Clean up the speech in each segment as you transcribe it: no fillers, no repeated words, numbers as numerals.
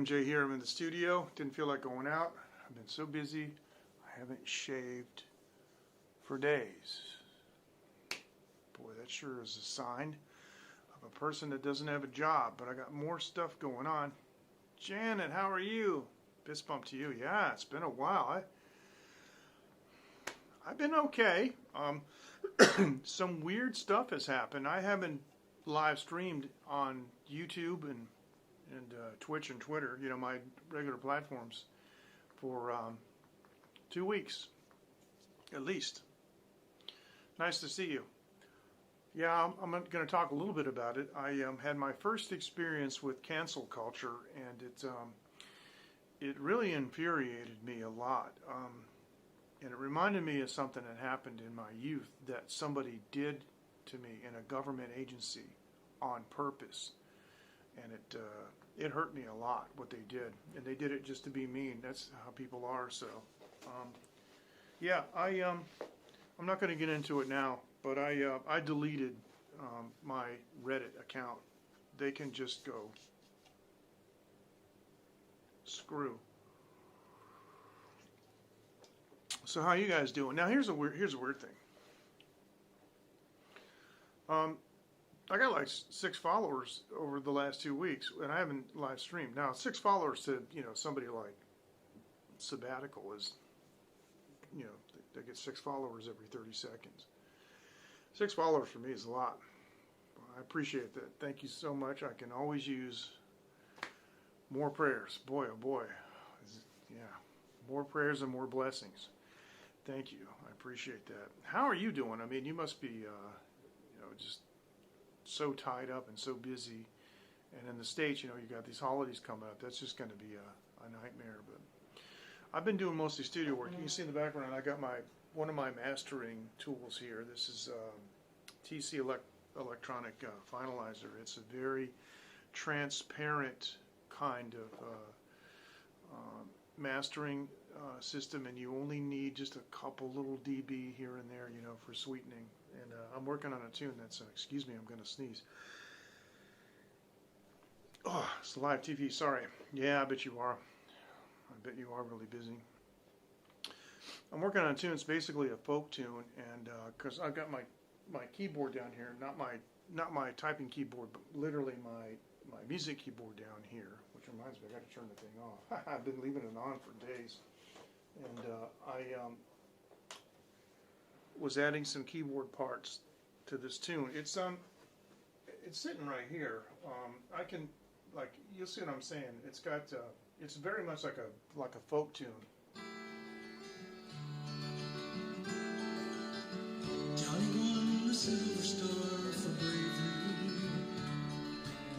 MJ here. I'm in the studio. Didn't feel like going out. I've been so busy. I haven't shaved for days. Boy, that sure is a sign of a person that doesn't have a job. But I got more stuff going on. Janet, how are you? Fist bump to you. Yeah, it's been a while. I've been okay. Some weird stuff has happened. I haven't live streamed on YouTube and Twitch and Twitter, you know, my regular platforms, for 2 weeks, at least. Nice to see you. Yeah, I'm going to talk a little bit about it. I had my first experience with cancel culture, and it really infuriated me a lot. And it reminded me of something that happened in my youth that somebody did to me in a government agency on purpose. And it hurt me a lot what they did. And they did it just to be mean. That's how people are. So, yeah, I'm not going to get into it now, but I deleted my Reddit account. They can just go screw. So how you guys doing? Now here's a weird thing. I got like 6 followers over the last 2 weeks, and I haven't live streamed. Now 6 followers to, you know, somebody like Sabbatical is, you know, they get 6 followers every 30 seconds. 6 followers for me is a lot. I appreciate that. Thank you so much. I can always use more prayers. Boy, oh boy. Yeah, more prayers and more blessings. Thank you. I appreciate that. How are you doing? I mean, you must be, you know, just so tied up and so busy. And in the States, you know, you got these holidays coming up. That's just going to be a nightmare. But I've been doing mostly studio work. You can see in the background, I got one of my mastering tools here. This is TC Electronic Finalizer. It's a very transparent kind of mastering system, and you only need just a couple little dB here and there, you know, for sweetening. And I'm working on a tune that's, excuse me, I'm going to sneeze. Oh, it's live TV, sorry. Yeah, I bet you are. I bet you are really busy. I'm working on a tune. It's basically a folk tune, and because I've got my keyboard down here, not my typing keyboard, but literally my music keyboard down here, which reminds me, I got to turn the thing off. I've been leaving it on for days. And I was adding some keyboard parts to this tune. It's sitting right here. I can, like, you'll see what I'm saying. It's got it's very much like a folk tune. Johnny won the Silver Star for bravery.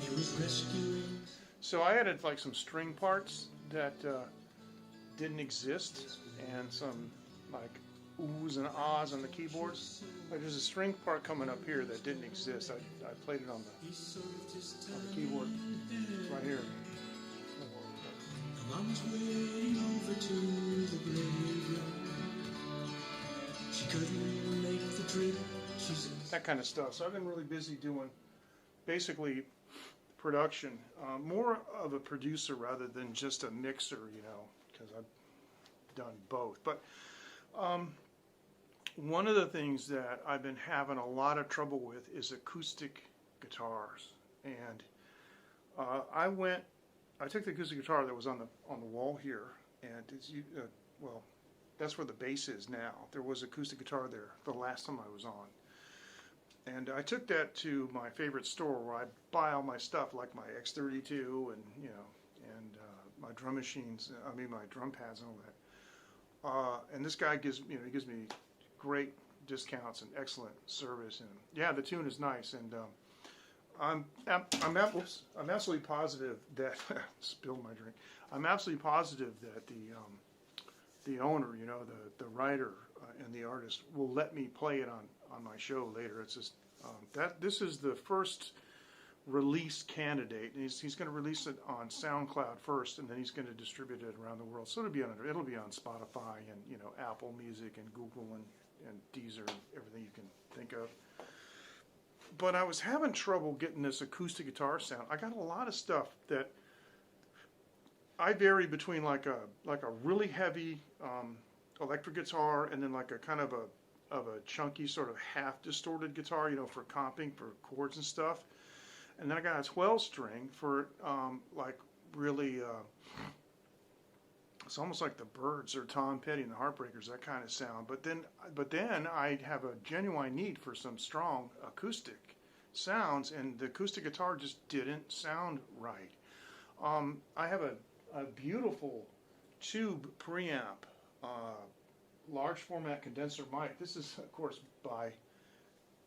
He was rescuing. So I added like some string parts that didn't exist, and some like oohs and ahs on the keyboards. Like there's a string part coming up here that didn't exist. I played it on the keyboard right here. The mom's waiting over to the graveyard. She couldn't make the trip. That kind of stuff. So I've been really busy doing basically production, more of a producer rather than just a mixer, you know, because I've done both. But one of the things that I've been having a lot of trouble with is acoustic guitars. And I took the acoustic guitar that was on the wall here, and it's well, that's where the bass is now. There was acoustic guitar there the last time I was on. And I took that to my favorite store where I buy all my stuff, like my X32 and, you know, and my drum machines, my drum pads and all that. And this guy gives me great discounts and excellent service. And yeah, the tune is nice. And I'm absolutely positive that spilled my drink. I'm absolutely positive that the owner, you know, the writer and the artist will let me play it on my show later. It's just this is the first release candidate, and he's going to release it on SoundCloud first, and then he's going to distribute it around the world. So it'll be on Spotify and, you know, Apple Music and Google and Deezer and everything you can think of. But I was having trouble getting this acoustic guitar sound. I got a lot of stuff that I vary between like a really heavy electric guitar and then like a kind of a chunky sort of half distorted guitar, you know, for comping, for chords and stuff. And then I got a 12 string for like really, it's almost like the Byrds or Tom Petty and the Heartbreakers, that kind of sound. But then I have a genuine need for some strong acoustic sounds, and the acoustic guitar just didn't sound right. I have a beautiful tube preamp, large format condenser mic. This is, of course, by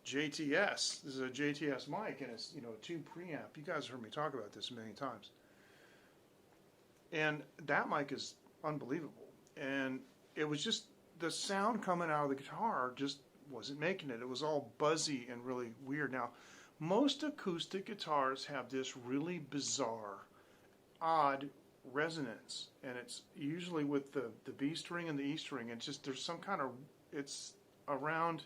JTS. This is a JTS mic, and it's, you know, a tube preamp. You guys have heard me talk about this a million times. And that mic is unbelievable. And it was just, the sound coming out of the guitar just wasn't making it. It was all buzzy and really weird. Now, most acoustic guitars have this really bizarre, odd resonance, and it's usually with the B string and the E string. It's just, there's some kind of, it's around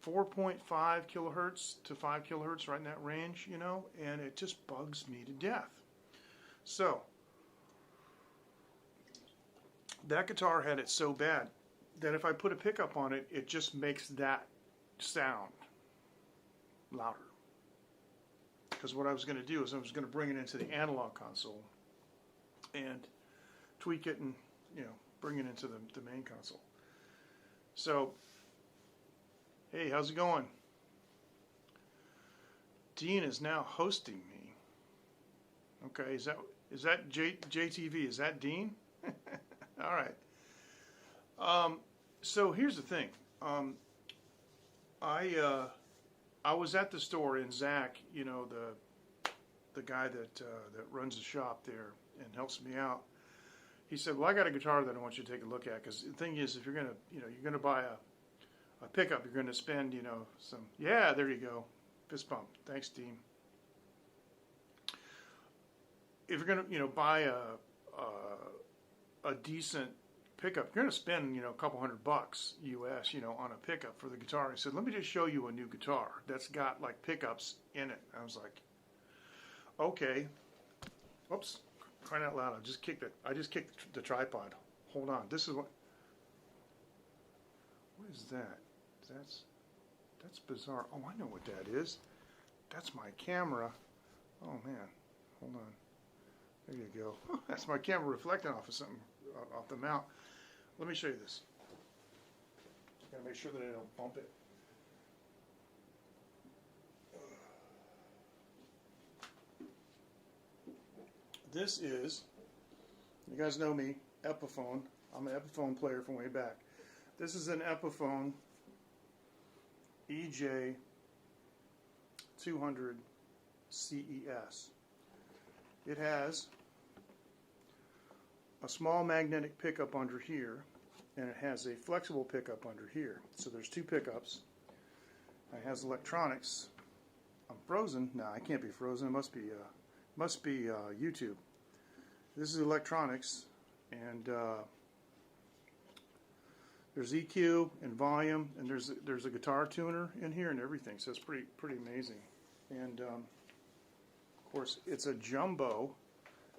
4.5 kilohertz to 5 kilohertz, right in that range, you know, and it just bugs me to death. So that guitar had it so bad that if I put a pickup on it, it just makes that sound louder. Because what I was going to do is I was going to bring it into the analog console and tweak it and, you know, bring it into the main console. So, hey, how's it going? Dean is now hosting me. Okay, is that JTV? Is that Dean? All right. So here's the thing. I was at the store, and Zach, you know, the guy that runs the shop there and helps me out, he said, well, I got a guitar that I want you to take a look at, because the thing is, if you're gonna, you know, you're gonna buy a pickup, you're gonna spend, you know, some, yeah, there you go, fist bump, thanks, Dean. If you're gonna, you know, buy a decent pickup, you're gonna spend, you know, a couple $100 US, you know, on a pickup for the guitar. He said, let me just show you a new guitar that's got like pickups in it. I was like, okay. Oops, crying out loud! I just kicked the tripod. Hold on. This is what is that? That's bizarre. Oh, I know what that is. That's my camera. Oh man, hold on. There you go. That's my camera reflecting off of something, off the mount. Let me show you this. Gotta make sure that I don't bump it. This is, you guys know me, Epiphone. I'm an Epiphone player from way back. This is an Epiphone EJ-200SCE. It has a small magnetic pickup under here, and it has a flexible pickup under here. So there's two pickups. It has electronics. I'm frozen. No, I can't be frozen. It must be YouTube. This is electronics, and there's EQ and volume, and there's a guitar tuner in here and everything. So it's pretty amazing. And of course, it's a jumbo,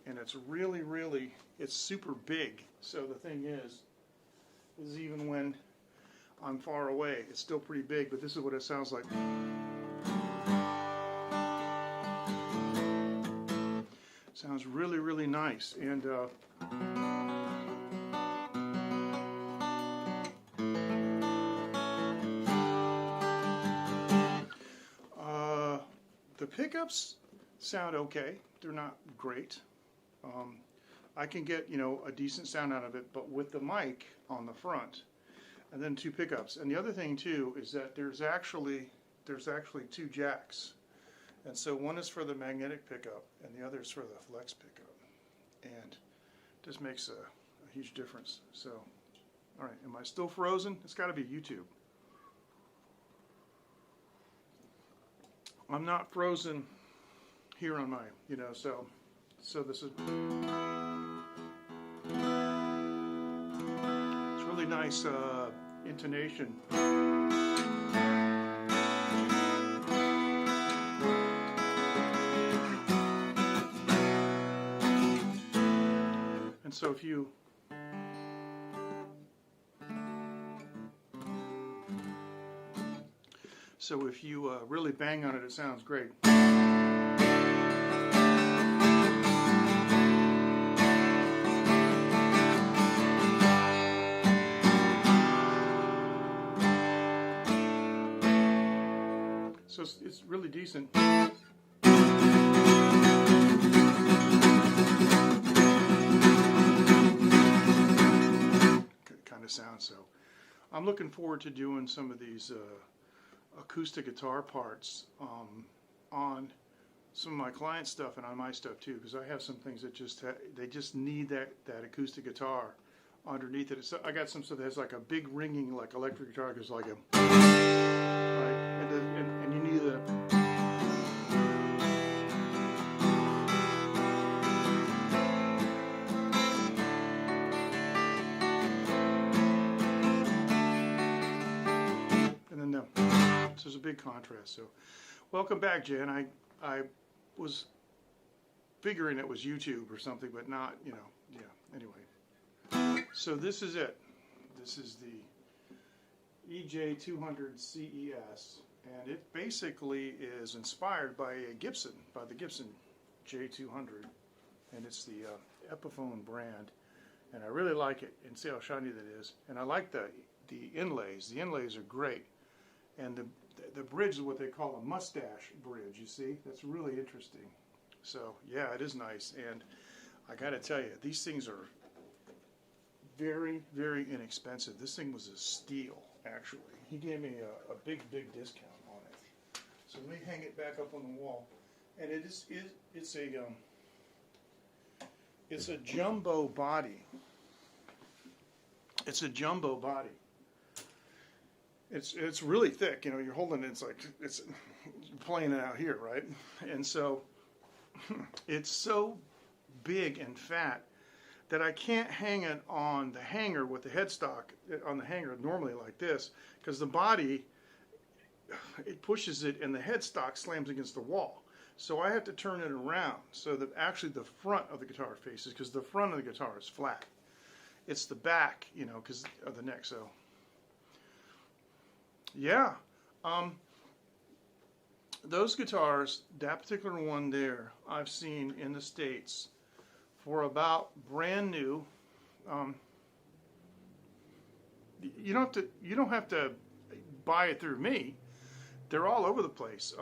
and it's really, it's super big. So the thing is even when I'm far away, it's still pretty big, but this is what it sounds like. Sounds really nice. And the pickups sound okay. They're not great. I can get, you know, a decent sound out of it, but with the mic on the front, and then two pickups. And the other thing too is that there's actually two jacks, and so one is for the magnetic pickup, and the other is for the flex pickup, and this makes a huge difference. So, all right, am I still frozen? It's got to be YouTube. I'm not frozen here on my, you know, so this is, it's really nice intonation. so if you really bang on it, it sounds great. So it's really decent. Kind of sound. So I'm looking forward to doing some of these acoustic guitar parts on some of my client stuff and on my stuff too, because I have some things that they just need that acoustic guitar underneath it. So I got some stuff that has like a big ringing like electric guitar, because like a right, and you need a so there's a big contrast. So welcome back, Jen. I was figuring it was YouTube or something, but not, yeah, anyway. So this is it. This is the EJ-200SCE, and it basically is inspired by the Gibson J200, and it's the Epiphone brand, and I really like it, and see how shiny that is. And I like the inlays. The inlays are great. And the bridge is what they call a mustache bridge, you see? That's really interesting. So, yeah, it is nice. And I got to tell you, these things are very, very inexpensive. This thing was a steal, actually. He gave me a big, big discount on it. So let me hang it back up on the wall. And it's a jumbo body. It's a jumbo body. It's really thick, you're holding it, it's playing it out here, right? And so it's so big and fat that I can't hang it on the hanger with the headstock on the hanger normally like this, because the body, it pushes it and the headstock slams against the wall. So I have to turn it around so that actually the front of the guitar faces, because the front of the guitar is flat. It's the back, because of the neck, so. Yeah, those guitars, that particular one there, I've seen in the States for about brand new. You don't have to buy it through me. They're all over the place.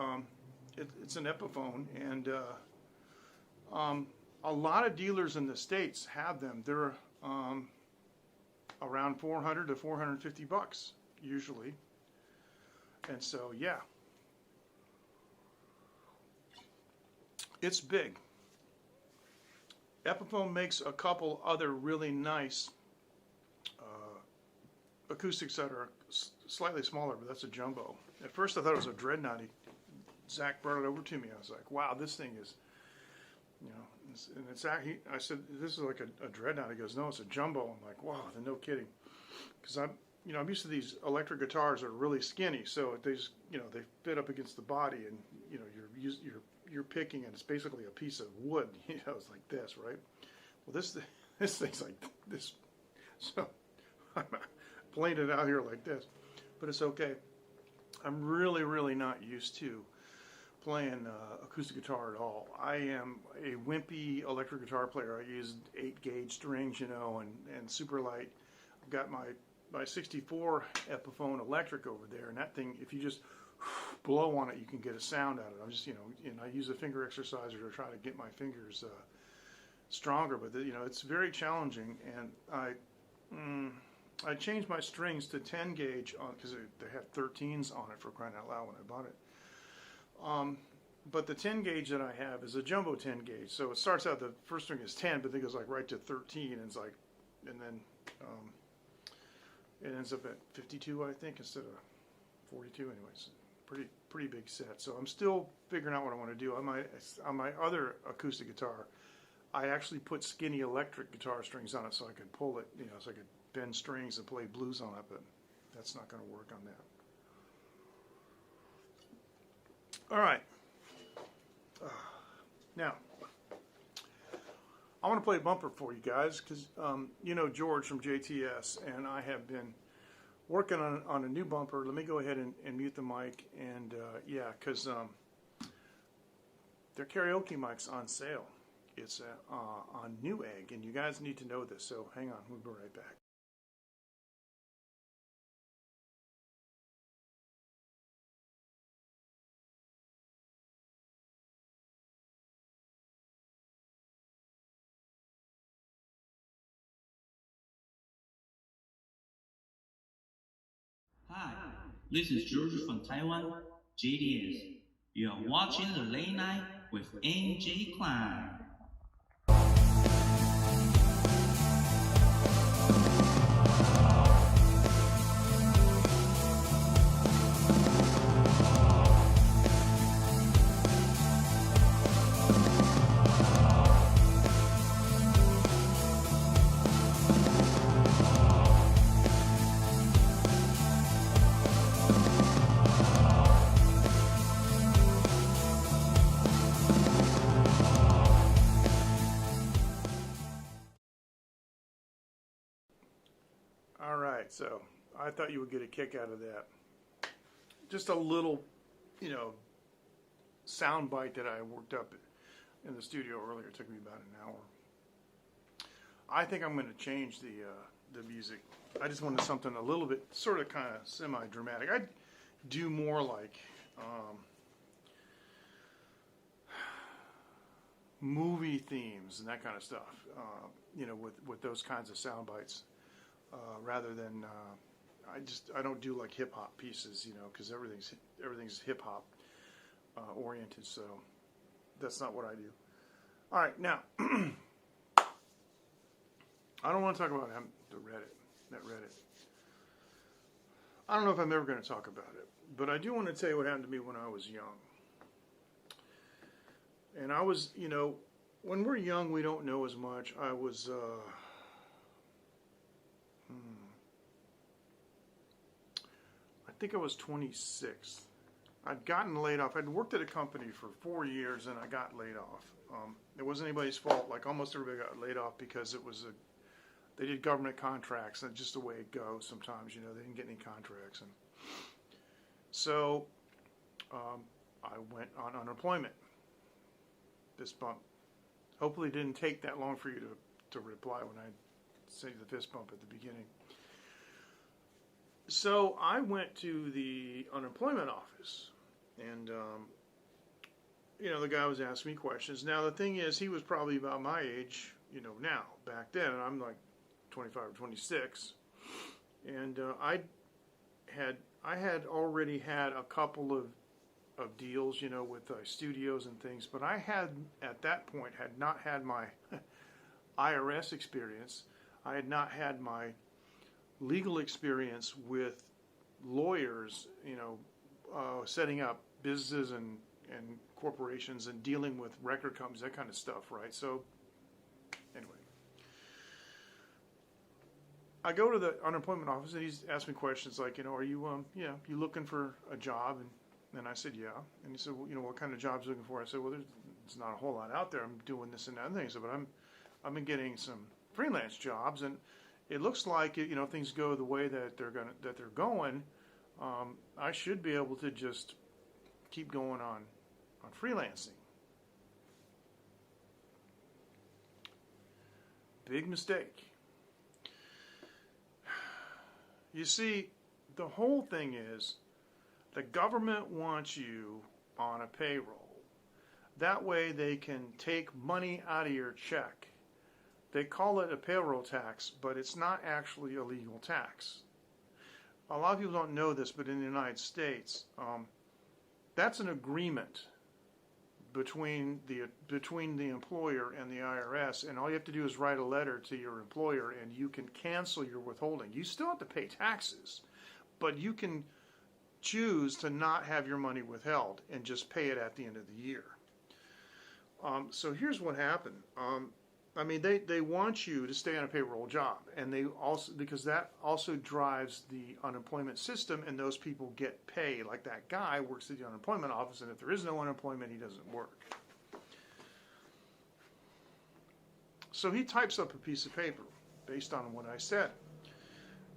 It's an Epiphone, and a lot of dealers in the States have them. They're around $400 to $450 usually. And so, yeah, it's big. Epiphone makes a couple other really nice acoustics that are slightly smaller, but that's a jumbo. At first I thought it was a dreadnought. Zach brought it over to me. I was like, wow, this thing is, and it's actually, I said, this is like a dreadnought. He goes, no, it's a jumbo. I'm like, wow, then no kidding. Because I'm used to these electric guitars that are really skinny, so they just, they fit up against the body, and you're picking, and it's basically a piece of wood. It's like this, right? Well, this thing's like this, so I'm playing it out here like this, but it's okay. I'm really, really not used to playing acoustic guitar at all. I am a wimpy electric guitar player. I use 8-gauge strings, and super light. I've got my 64 Epiphone electric over there, and that thing, if you just blow on it, you can get a sound out of it. I'm just, and I use a finger exerciser to try to get my fingers stronger, but it's very challenging. And I changed my strings to 10 gauge on, because they have 13s on it, for crying out loud, when I bought it. But the 10 gauge that I have is a jumbo 10 gauge, so it starts out, the first string is 10, but then it goes like right to 13, and it's like, and then it ends up at 52, I think, instead of 42. Anyways, pretty big set. So I'm still figuring out what I want to do. On my other acoustic guitar, I actually put skinny electric guitar strings on it so I could pull it, so I could bend strings and play blues on it, but that's not going to work on that. All right. Now, I want to play a bumper for you guys because you know George from JTS, and I have been working on a new bumper. Let me go ahead and mute the mic, and yeah, because their karaoke mic's on sale. It's on Newegg, and you guys need to know this, so hang on, we'll be right back. Hi, this is George from Taiwan, JDS. You are watching the Late Night with NJ Klein. All right, so I thought you would get a kick out of that. Just a little, you know, sound bite that I worked up in the studio earlier. It took me about an hour. I think I'm going to change the music. I just wanted something a little bit, sort of kind of semi-dramatic. I'd do more like movie themes and that kind of stuff, you know, with those kinds of sound bites. Rather than I don't do like hip hop pieces, you know, because everything's hip hop oriented. So that's not what I do. All right, now I don't want to talk about that Reddit. I don't know if I'm ever going to talk about it, but I do want to tell you what happened to me when I was young. And I was, you know, when we're young, we don't know as much. I was. I think I was 26. I'd gotten laid off. I'd worked at a company for 4 years and I got laid off. It wasn't anybody's fault. Like almost everybody got laid off because they did government contracts, and it's just the way it goes sometimes. You know, they didn't get any contracts, and so I went on unemployment. Fist bump. Hopefully, it didn't take that long for you to reply when I sent you the fist bump at the beginning. So I went to the unemployment office, and you know, the guy was asking me questions. Now the thing is, he was probably about my age, you know, now. Back then, I'm like 25 or 26, and I had already had a couple of deals, you know, with studios and things, but I had at that point had not had my IRS experience. I had not had my legal experience with lawyers, you know, setting up businesses and corporations and dealing with record companies, that kind of stuff, right? So, anyway, I go to the unemployment office and he's asking me questions like, you know, are you, you looking for a job? And I said, yeah. And he said, well, you know, what kind of jobs are you looking for? I said, well, there's not a whole lot out there. I'm doing this and that and things, but I've been getting some freelance jobs, and it looks like, you know, things go the way that they're going. I should be able to just keep going on freelancing. Big mistake. You see, the whole thing is the government wants you on a payroll. That way they can take money out of your check. They call it a payroll tax, but it's not actually a legal tax. A lot of people don't know this, but in the United States, that's an agreement between the employer and the IRS, and all you have to do is write a letter to your employer, and you can cancel your withholding. You still have to pay taxes, but you can choose to not have your money withheld and just pay it at the end of the year. So here's what happened. I mean, they want you to stay on a payroll job, and they also, because that also drives the unemployment system, and those people get paid. Like that guy works at the unemployment office, and if there is no unemployment, he doesn't work. So he types up a piece of paper based on what I said.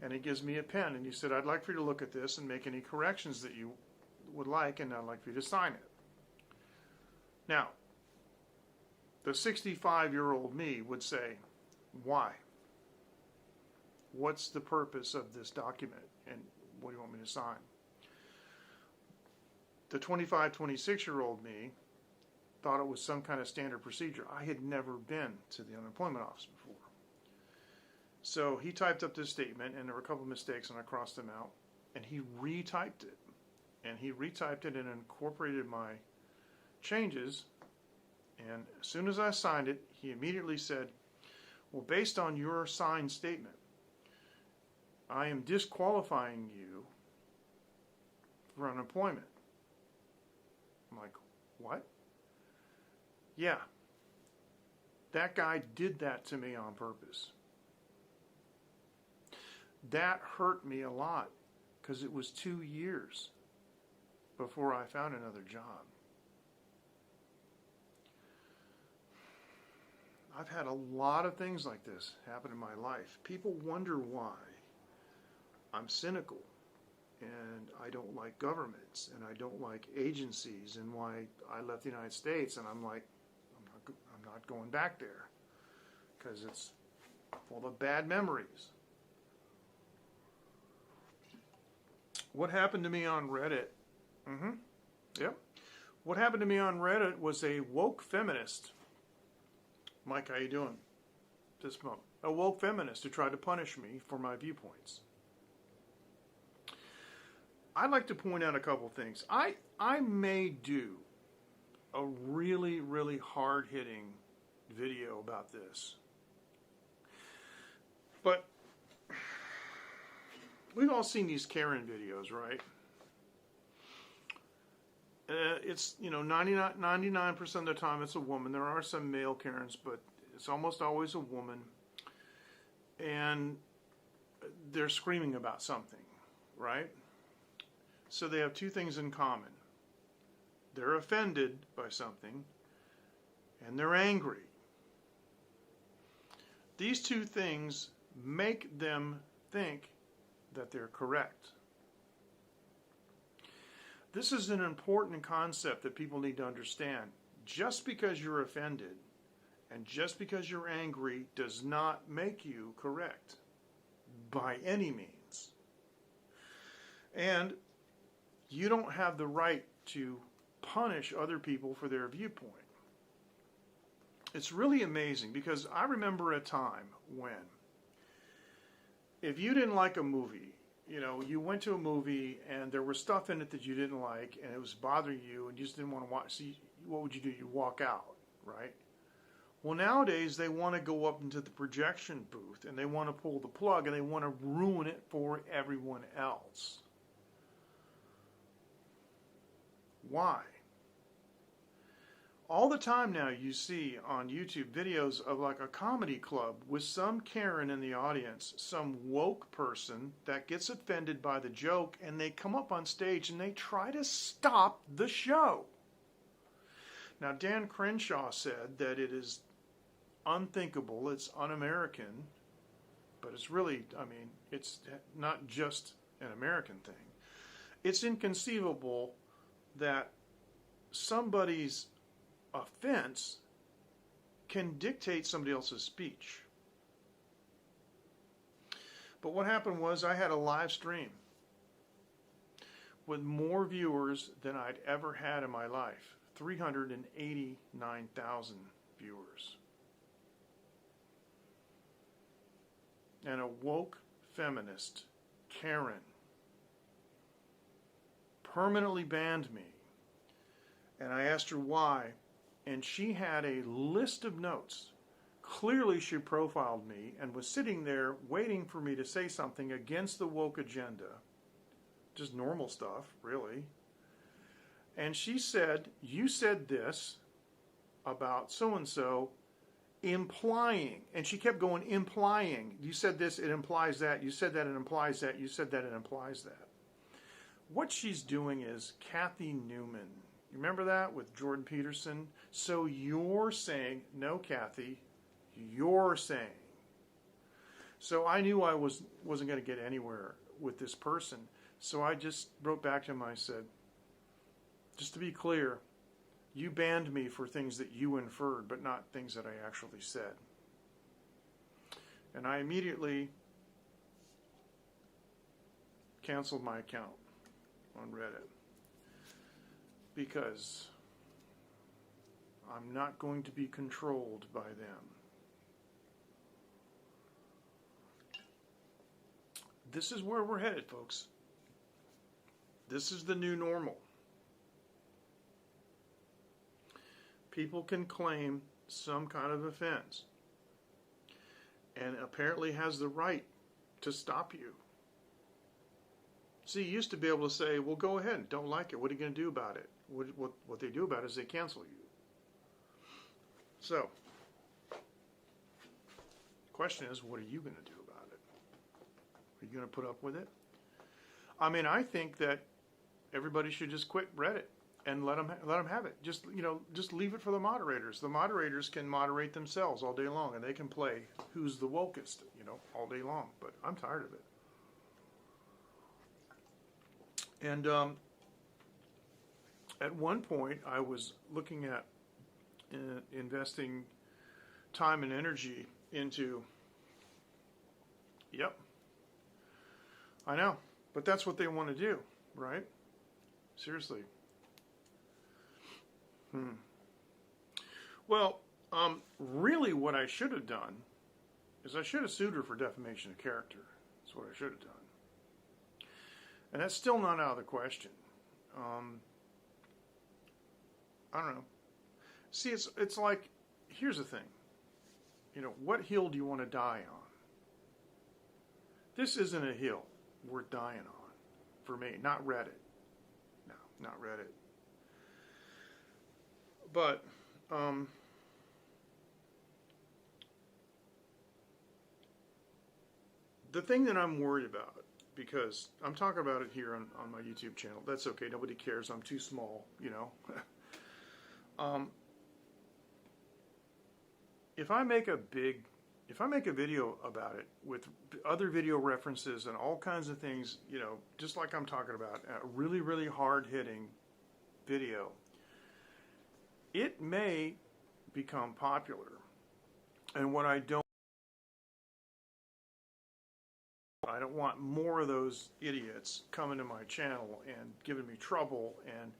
And he gives me a pen, and he said, I'd like for you to look at this and make any corrections that you would like, and I'd like for you to sign it. Now, the 65-year-old me would say, why? What's the purpose of this document, and what do you want me to sign? The 25, 26-year-old me thought it was some kind of standard procedure. I had never been to the unemployment office before. So he typed up this statement, and there were a couple of mistakes, and I crossed them out, and he retyped it. And he retyped it and incorporated my changes, and as soon as I signed it, he immediately said, well, based on your signed statement, I am disqualifying you for unemployment. I'm like, what? Yeah, that guy did that to me on purpose. That hurt me a lot because it was 2 years before I found another job. I've had a lot of things like this happen in my life. People wonder why I'm cynical and I don't like governments and I don't like agencies and why I left the United States, and I'm like, I'm not going back there because it's full of bad memories. What happened to me on Reddit? Yep. What happened to me on Reddit was a woke feminist. Mike, how you doing? This month. A woke feminist who tried to punish me for my viewpoints. I'd like to point out a couple things. I may do a really, really hard-hitting video about this. But we've all seen these Karen videos, right? It's, 99% of the time it's a woman. There are some male Karens, but it's almost always a woman. And they're screaming about something, right? So they have two things in common. They're offended by something, and they're angry. These two things make them think that they're correct. This is an important concept that people need to understand. Just because you're offended and just because you're angry does not make you correct by any means. And you don't have the right to punish other people for their viewpoint. It's really amazing because I remember a time when if you didn't like a movie, you went to a movie and there was stuff in it that you didn't like and it was bothering you and you just didn't want to watch. See, what would you do? You walk out, right? Well, nowadays they want to go up into the projection booth and they want to pull the plug and they want to ruin it for everyone else. Why? All the time now you see on YouTube videos of like a comedy club with some Karen in the audience, some woke person that gets offended by the joke, and they come up on stage and they try to stop the show. Now, Dan Crenshaw said that it is unthinkable, it's un-American, but it's really, it's not just an American thing. It's inconceivable that somebody's offense can dictate somebody else's speech. But what happened was I had a live stream with more viewers than I'd ever had in my life. 389,000 viewers. And a woke feminist, Karen, permanently banned me. And I asked her why, and she had a list of notes. Clearly she profiled me and was sitting there waiting for me to say something against the woke agenda. Just normal stuff, really. And she said, you said this about so-and-so, implying. And she kept going, implying. You said this, it implies that. You said that, it implies that. You said that, it implies that. What she's doing is Kathy Neuman. You remember that with Jordon Peterson? So you're saying, no, Kathy, you're saying. So I knew I wasn't going to get anywhere with this person. So I just wrote back to him. I said, just to be clear, you banned me for things that you inferred, but not things that I actually said. And I immediately canceled my account on Reddit because I'm not going to be controlled by them. This is where we're headed, folks. This is the new normal. People can claim some kind of offense and apparently has the right to stop you. See, you used to be able to say, well, go ahead, don't like it. What are you going to do about it? What they do about it is they cancel you. So, the question is, what are you going to do about it? Are you going to put up with it? I mean, I think that everybody should just quit Reddit and let them have it. Just leave it for the moderators. The moderators can moderate themselves all day long, and they can play who's the wokest, all day long. But I'm tired of it. And at one point, I was looking at investing time and energy into, yep, I know, but that's what they want to do, right? Seriously. Well, really what I should have done is I should have sued her for defamation of character. That's what I should have done. And that's still not out of the question. I don't know. See, it's like, here's the thing. What hill do you want to die on? This isn't a hill worth dying on for me. Not Reddit. No, not Reddit. But, the thing that I'm worried about, because I'm talking about it here on my YouTube channel. That's okay. Nobody cares. I'm too small, If I make a video about it with other video references and all kinds of things, just like I'm talking about, a really, really hard-hitting video, it may become popular. And what I don't want more of those idiots coming to my channel and giving me trouble. And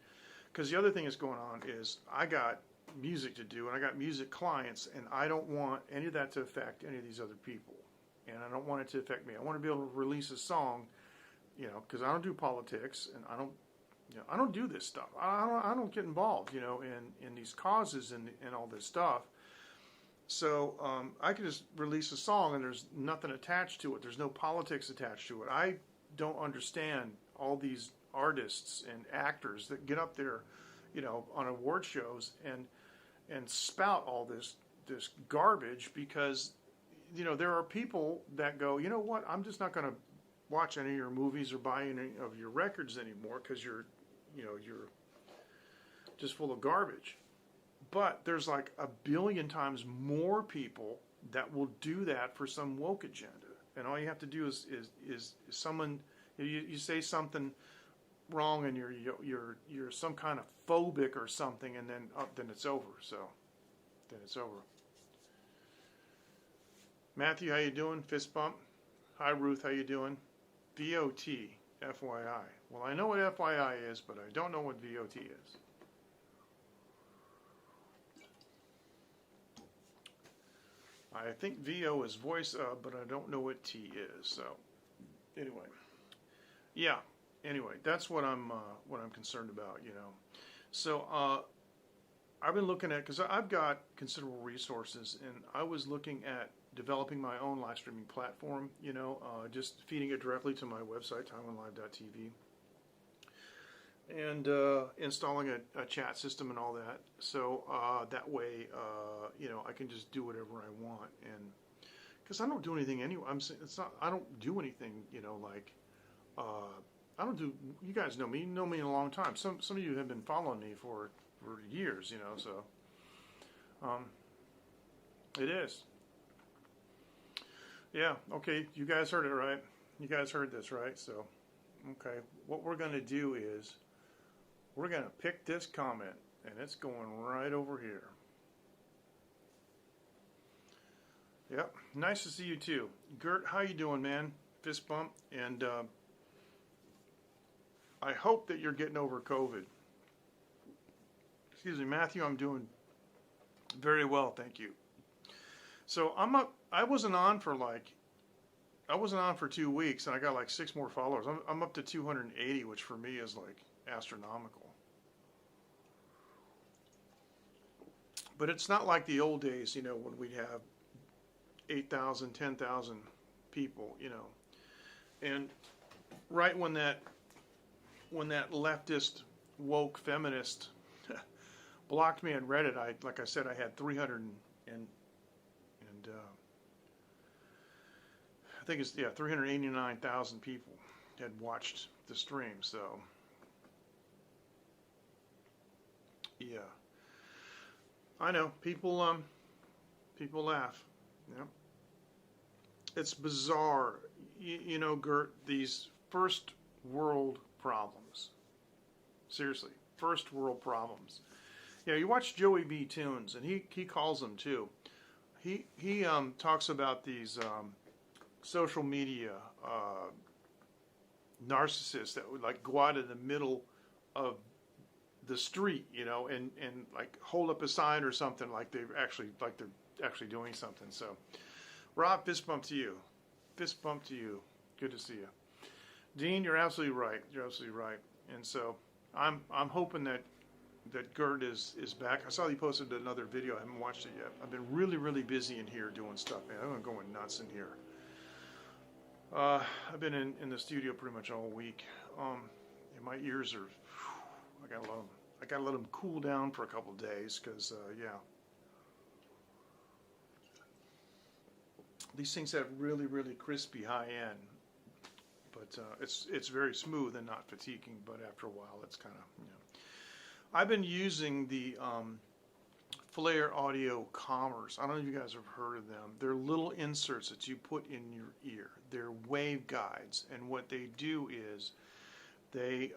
because the other thing that's going on is I got music to do and I got music clients, and I don't want any of that to affect any of these other people, and I don't want it to affect me. I want to be able to release a song, because I don't do politics and I don't do this stuff. I don't get involved, in these causes and all this stuff. So I can just release a song and there's nothing attached to it. There's no politics attached to it. I don't understand all these artists and actors that get up there, on award shows and spout all this garbage because, there are people that go, you know what, I'm just not going to watch any of your movies or buy any of your records anymore because you're just full of garbage. But there's like a billion times more people that will do that for some woke agenda. And all you have to do is someone, you say something wrong and you're some kind of phobic or something, and then it's over. So then it's over. Matthew, how you doing? Fist bump. Hi Ruth, how you doing? VOT, FYI. Well, I know what FYI is, but I don't know what VOT is. I think VO is voice, but I don't know what T is. So, anyway, yeah. Anyway, that's what I'm concerned about. So I've been looking at, because I've got considerable resources, and I was looking at developing my own live streaming platform. Just feeding it directly to my website, taiwanlive.tv, and installing a chat system and all that. So that way, I can just do whatever I want, and because I don't do anything anyway. I don't do anything. I don't do. You guys know me. You know me in a long time. Some of you have been following me for years. So it is. Yeah, okay, you guys heard it right. You guys heard this, right? So, okay, what we're going to do is we're going to pick this comment, and it's going right over here. Yep, nice to see you too. Gert, how you doing, man? Fist bump, and I hope that you're getting over COVID. Excuse me, Matthew, I'm doing very well, thank you. So I wasn't on for 2 weeks, and I got like 6 more followers. I'm up to 280, which for me is like astronomical. But it's not like the old days, when we'd have 8,000, 10,000 people, And right when that leftist woke feminist blocked me on Reddit, like I said, I had 300 and I think it's 389,000 people had watched the stream. So yeah, I know people laugh. Yeah, it's bizarre, Gert. These first world problems. Seriously, first world problems. You watch Joey B. Tunes, and he calls them too. He talks about these social media narcissists that would like go out in the middle of the street, and like hold up a sign or something like they're actually doing something. So, Rob, fist bump to you. Fist bump to you. Good to see you. Dean, you're absolutely right. You're absolutely right. And so I'm hoping that Gert is back. I saw he posted another video. I haven't watched it yet. I've been really, really busy in here doing stuff, man. I'm going nuts in here. I've been in the studio pretty much all week. And my ears are, I gotta let them cool down for a couple of days because, these things have really, really crispy high end, but it's very smooth and not fatiguing. But after a while, it's kind of, I've been using the Flare Audio Commerce. I don't know if you guys have heard of them. They're little inserts that you put in your ear. They're wave guides, and what they do is they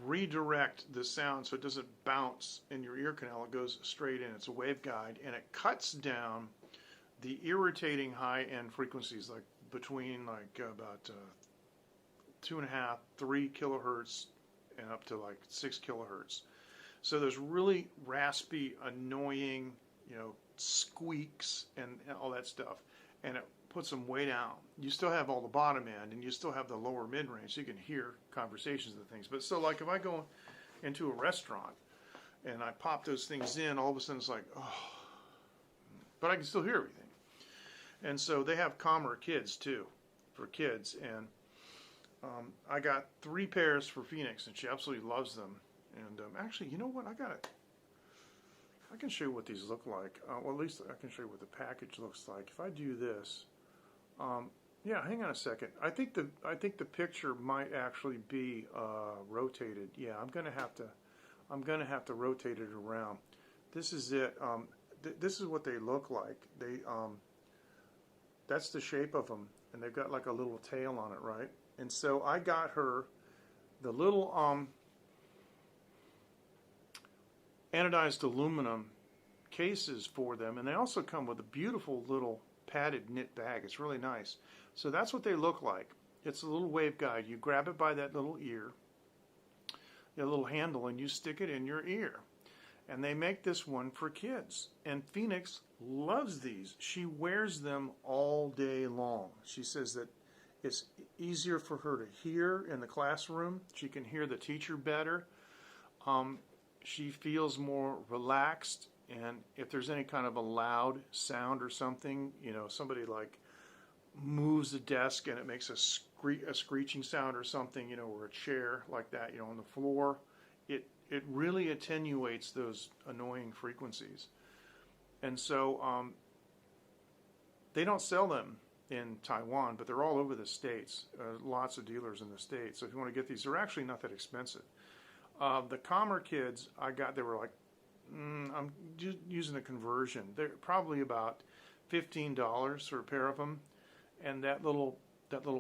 redirect the sound so it doesn't bounce in your ear canal. It goes straight in. It's a wave guide, and it cuts down the irritating high-end frequencies, like between about 2.5, 3 kilohertz and up to like 6 kilohertz. So there's really raspy, annoying, squeaks and all that stuff, and it puts them way down. You still have all the bottom end, and you still have the lower mid-range, so you can hear conversations and things. But so like if I go into a restaurant and I pop those things in, all of a sudden it's like, oh, but I can still hear everything. And so they have calmer kids too, for kids. And I got 3 pairs for Phoenix, and she absolutely loves them. And actually, you know what? I can show you what these look like. Well, at least I can show you what the package looks like. If I do this, hang on a second. I think the picture might actually be rotated. Yeah, I'm gonna have to rotate it around. This is it. This is what they look like. That's the shape of them, and they've got like a little tail on it, right? And so I got her the little anodized aluminum cases for them, and they also come with a beautiful little padded knit bag. It's really nice. So that's what they look like. It's a little wave guide. You grab it by that little ear, a little handle, and you stick it in your ear. And they make this one for kids. And Phoenix loves these. She wears them all day long. She says that it's easier for her to hear in the classroom. She can hear the teacher better. She feels more relaxed. And if there's any kind of a loud sound or something, somebody like moves the desk and it makes a screeching sound or something, or a chair like that, on the floor, it really attenuates those annoying frequencies. And so they don't sell them in Taiwan, but they're all over the States. Lots of dealers in the States. So if you want to get these, they're actually not that expensive. The Calmer kids I got, they were like, I'm using the conversion. They're probably about $15 for a pair of them. and that little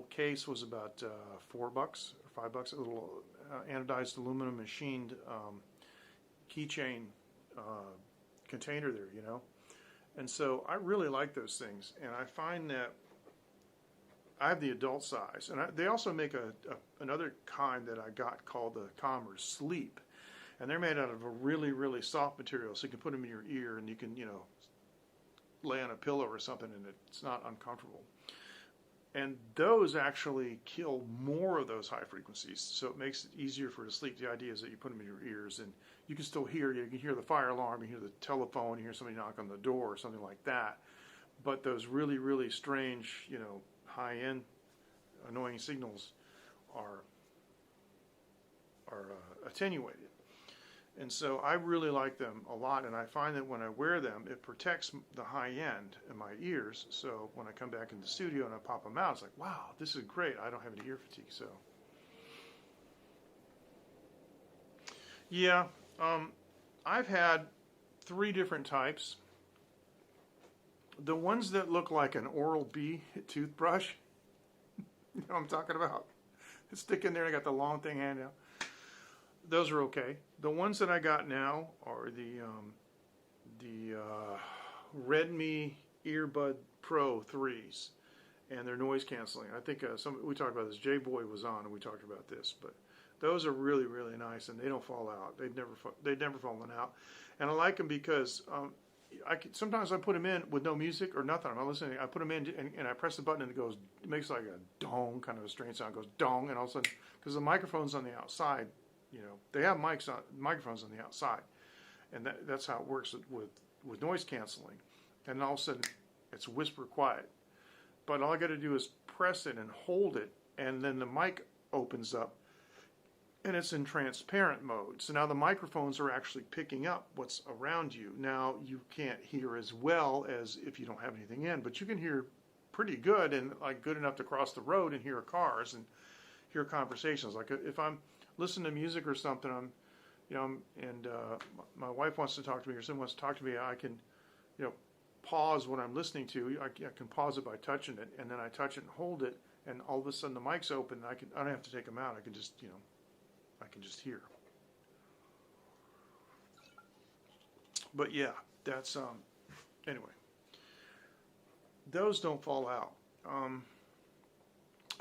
case was about $4 or $5. A little anodized aluminum machined keychain container there, you know. And so I really like those things, and I find that I have the adult size, and they also make another kind that I got called the Commerce Sleep, and they're made out of a really, really soft material, so you can put them in your ear, and you can, you know, lay on a pillow or something, and it's not uncomfortable. And those actually kill more of those high frequencies, so it makes it easier for you to sleep. The idea is that you put them in your ears, and you can still hear. You can hear the fire alarm, you hear the telephone, you hear somebody knock on the door or something like that. But those really, really strange, you know, high-end annoying signals are attenuated. And so I really like them a lot, and I find that when I wear them, it protects the high end in my ears. So when I come back in the studio and I pop them out, it's like, wow, this is great. I don't have any ear fatigue. So yeah, I've had 3 different types. The ones that look like an Oral-B toothbrush, you know what I'm talking about? Stick in there, I got the long thing hand out. Those are okay. The ones that I got now are the Redmi Earbud Pro 3s, and they're noise canceling. I think we talked about this. J-Boy was on, and we talked about this. But those are really, really nice, and they don't fall out. They've never fallen out, and I like them because sometimes I put them in with no music or nothing. I'm not listening. I put them in, and I press the button, and it makes like a dong, kind of a strange sound. It goes dong, and all of a sudden, because the microphone's on the outside. You know, they have microphones on the outside, and that's how it works with noise canceling. And all of a sudden, it's whisper quiet. But all I got to do is press it and hold it, and then the mic opens up, and it's in transparent mode. So now the microphones are actually picking up what's around you. Now you can't hear as well as if you don't have anything in, but you can hear pretty good, and like good enough to cross the road and hear cars and hear conversations. Like if I'm listening to music or something, my wife wants to talk to me or someone wants to talk to me, I can, you know, pause what I'm listening to. I can pause it by touching it, and then I touch it and hold it, and all of a sudden the mic's open. I don't have to take them out. I can just, you know, I can just hear. But yeah, that's anyway. Those don't fall out.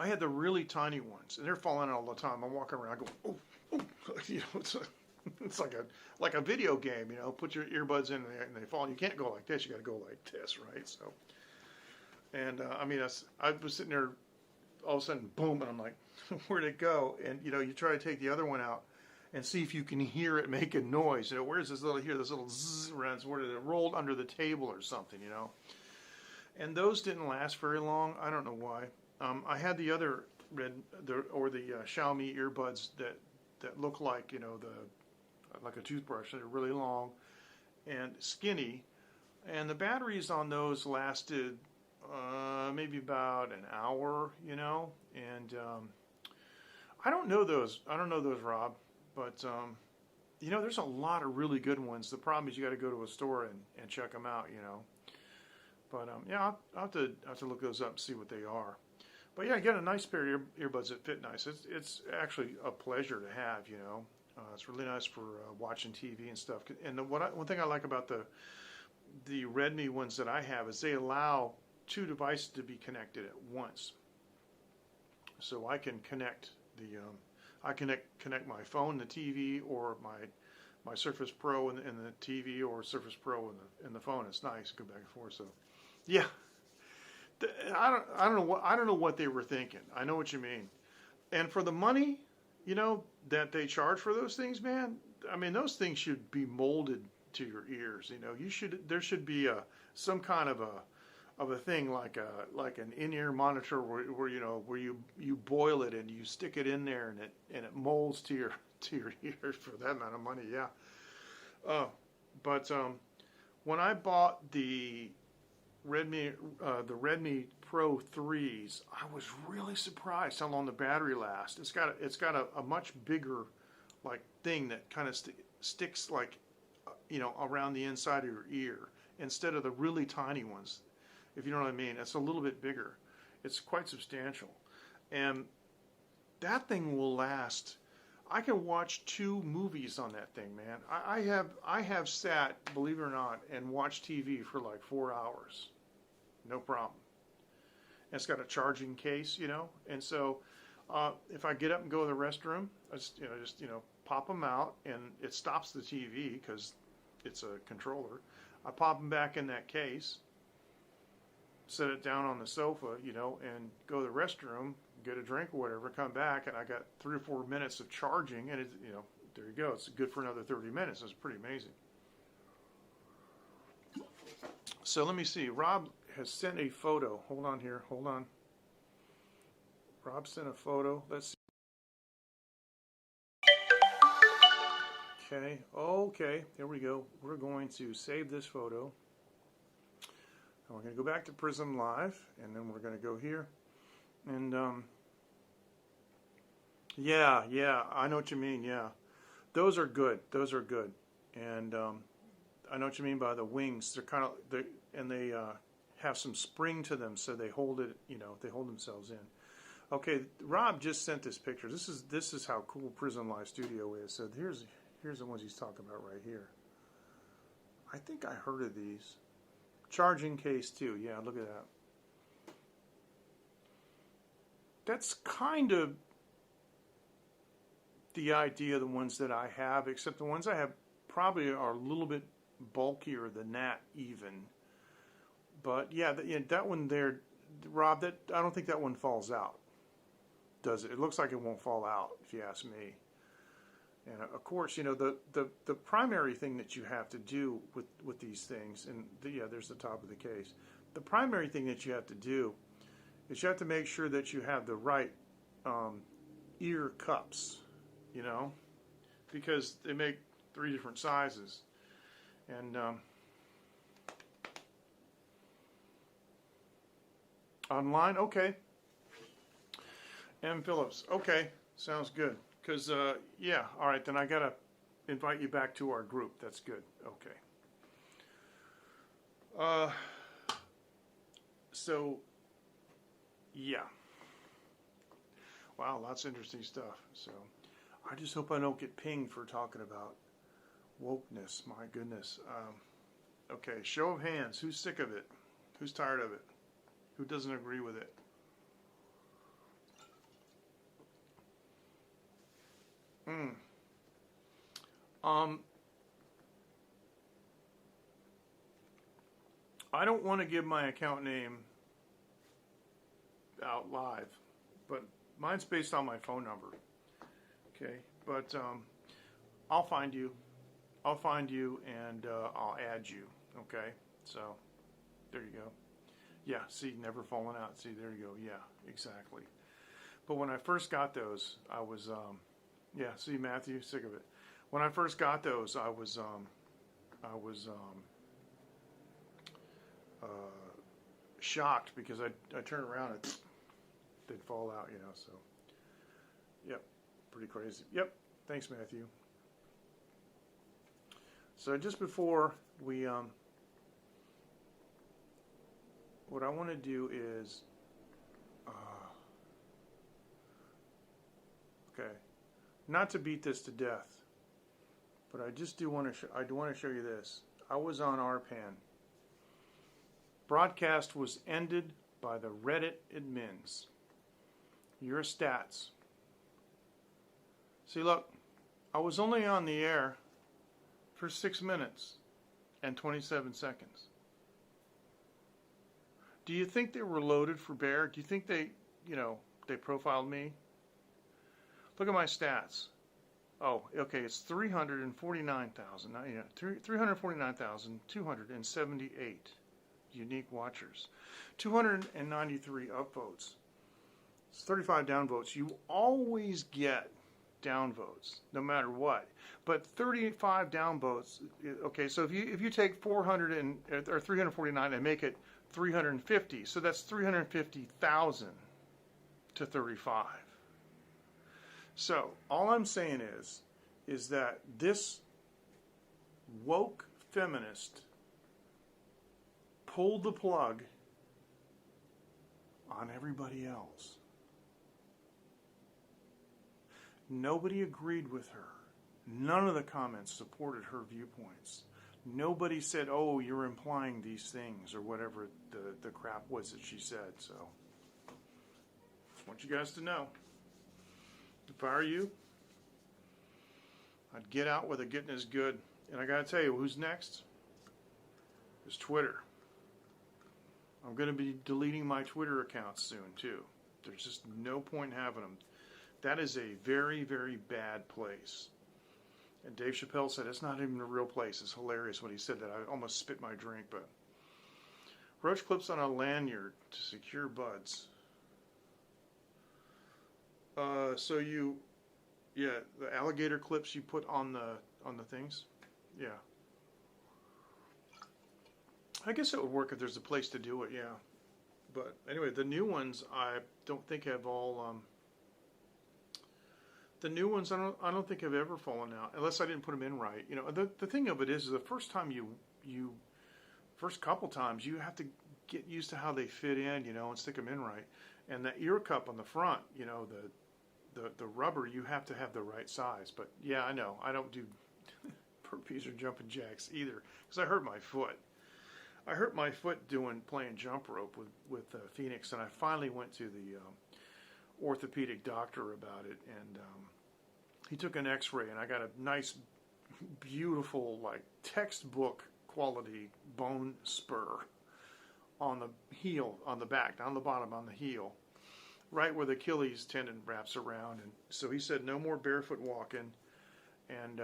I had the really tiny ones, and they're falling out all the time. I'm walking around, I go, oh, you know, it's like a video game, you know. Put your earbuds in, and they fall. You can't go like this. You got to go like this, right? So, and I mean, I was sitting there, all of a sudden, boom, and I'm like, where'd it go? And you know, you try to take the other one out and see if you can hear it making noise. You know, where's this little zzz runs? Where did it roll under the table or something? You know. And those didn't last very long. I don't know why. I had the other the Xiaomi earbuds that look like, you know, like a toothbrush. They're really long and skinny, and the batteries on those lasted maybe about an hour, you know. And I don't know those, Rob, but you know, there's a lot of really good ones. The problem is you got to go to a store and check them out, you know. But yeah, I'll have to look those up and see what they are. But yeah, get a nice pair of earbuds that fit nice. It's actually a pleasure to have, you know. It's really nice for watching TV and stuff. And one thing I like about the Redmi ones that I have is they allow 2 devices to be connected at once. So I can connect connect my phone, the TV, or my Surface Pro and the TV, or Surface Pro and the phone. It's nice, go back and forth. So yeah. I don't know what they were thinking. I know what you mean. And for the money, you know, that they charge for those things, man, I mean, those things should be molded to your ears. You know, there should be some kind of a thing like an in-ear monitor where you know, where you boil it and you stick it in there and it molds to your ears for that amount of money. Yeah. But when I bought the Redmi Pro 3s, I was really surprised how long the battery lasts. It's got a much bigger like thing that kind of sticks like, you know, around the inside of your ear instead of the really tiny ones, if you know what I mean. It's a little bit bigger, It's quite substantial. And that thing will last. I can watch 2 movies on that thing, man. I have sat, believe it or not, and watched TV for like 4 hours. No problem. And it's got a charging case, and so if I get up and go to the restroom, I just pop them out, and it stops the TV because it's a controller. I pop them back in that case, set it down on the sofa, and go to the restroom, get a drink or whatever, come back, and I got 3 or 4 minutes of charging, and there you go. It's good for another 30 minutes. It's pretty amazing. So let me see. Rob has sent a photo. Hold on here. Hold on. Rob sent a photo. Let's see. Okay. Here we go. We're going to save this photo. And we're going to go back to Prism Live, and then we're going to go here. And, yeah, I know what you mean, yeah. Those are good. And I know what you mean by the wings. They're kind of, they have some spring to them, so they hold it, they hold themselves in. Okay, Rob just sent this picture. This is how cool Prism Live Studio is. So here's the ones he's talking about right here. I think I heard of these. Charging case too. Yeah, look at that. That's kind of the idea of the ones that I have, except the ones I have probably are a little bit bulkier than that even. But yeah, that one there, Rob, I don't think that one falls out, does it? It looks like it won't fall out, if you ask me. And of course, the primary thing that you have to do with these things, and there's the top of the case. The primary thing that you have to do is you have to make sure that you have the right ear cups, because they make 3 different sizes. And online, okay. M. Phillips, okay, sounds good. Because, yeah, all right, then I got to invite you back to our group. That's good. Okay. So, yeah. Wow, lots of interesting stuff. So, I just hope I don't get pinged for talking about wokeness. My goodness. Okay, show of hands. Who's sick of it? Who's tired of it? Who doesn't agree with it? I don't want to give my account name out live, but mine's based on my phone number. Okay, but I'll find you, and I'll add you. Okay, so there you go. Yeah, see, never falling out. See, there you go. Yeah, exactly. But when I first got those, I was yeah, see, Matthew, sick of it. When I first got those, I was shocked because I turned around and they'd fall out, so. Yep, pretty crazy. Yep, thanks, Matthew. So just before we, what I want to do is, okay, not to beat this to death, but I just do want to I do want to show you this. I was on RPAN. Broadcast was ended by the Reddit admins. Your stats. See, look, I was only on the air for 6 minutes and 27 seconds. Do you think they were loaded for bear? Do you think they profiled me? Look at my stats. Oh, okay, it's 349,000. 349,278 unique watchers. 293 upvotes. It's 35 downvotes. You always get downvotes, no matter what. But 35 downvotes. Okay, so if you take 349 and make it 350, so that's 350,000 to 35. So all I'm saying is that this woke feminist pulled the plug on everybody else. Nobody agreed with her. None of the comments supported her viewpoints. Nobody said, oh, you're implying these things, or whatever the crap was that she said. So, I want you guys to know. If I were you, I'd get out with a getting as good. And I got to tell you, who's next? Is Twitter. I'm going to be deleting my Twitter accounts soon, too. There's just no point in having them. That is a very, very bad place. And Dave Chappelle said, it's not even a real place. It's hilarious when he said that. I almost spit my drink, but... Roach clips on a lanyard to secure buds. The alligator clips you put on the things? Yeah. I guess it would work if there's a place to do it, yeah. But anyway, the new ones I don't think have all... The new ones, I don't think have ever fallen out, unless I didn't put them in right. You know, the thing of it is the first time first couple times, you have to get used to how they fit in, you know, and stick them in right. And the ear cup on the front, you know, the rubber, you have to have the right size. But yeah, I know, I don't do burpees or jumping jacks either, because I hurt my foot. I hurt my foot playing jump rope with Phoenix, and I finally went to the orthopedic doctor about it, and he took an x-ray, and I got a nice, beautiful, like textbook quality bone spur on the heel, on the back, down the bottom on the heel, right where the Achilles tendon wraps around. And so he said no more barefoot walking, and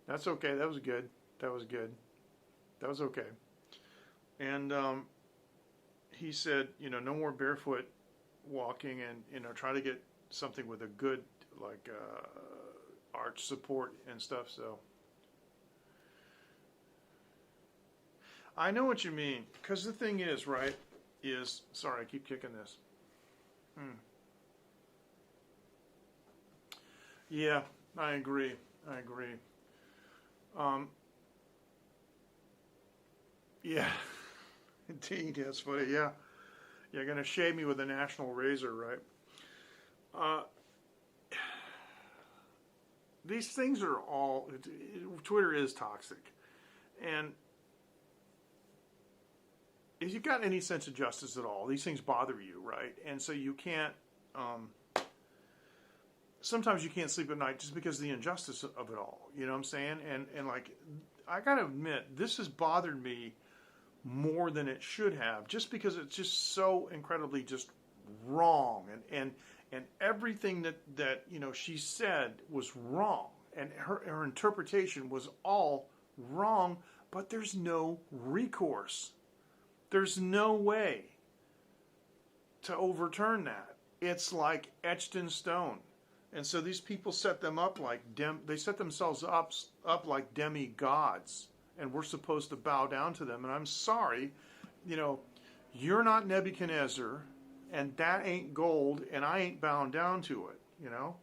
that's okay. That was good. That was okay. And he said, you know, no more barefoot walking, and, you know, try to get something with a good, like, arch support and stuff. So I know what you mean, because the thing is, right, sorry, I keep kicking this. Yeah, I agree. Yeah, indeed, that's funny, yeah. You're going to shave me with a national razor, right? These things are all... Twitter is toxic. And if you've got any sense of justice at all, these things bother you, right? And so you can't... sometimes you can't sleep at night just because of the injustice of it all. You know what I'm saying? And like, I got to admit, this has bothered me more than it should have, just because it's just so incredibly just wrong, and everything that you know she said was wrong, and her interpretation was all wrong. But there's no recourse. There's no way to overturn that. It's like etched in stone. And so these people set them up like they set themselves up like demigods. And we're supposed to bow down to them. And I'm sorry, you know, you're not Nebuchadnezzar, and that ain't gold, and I ain't bound down to it, you know?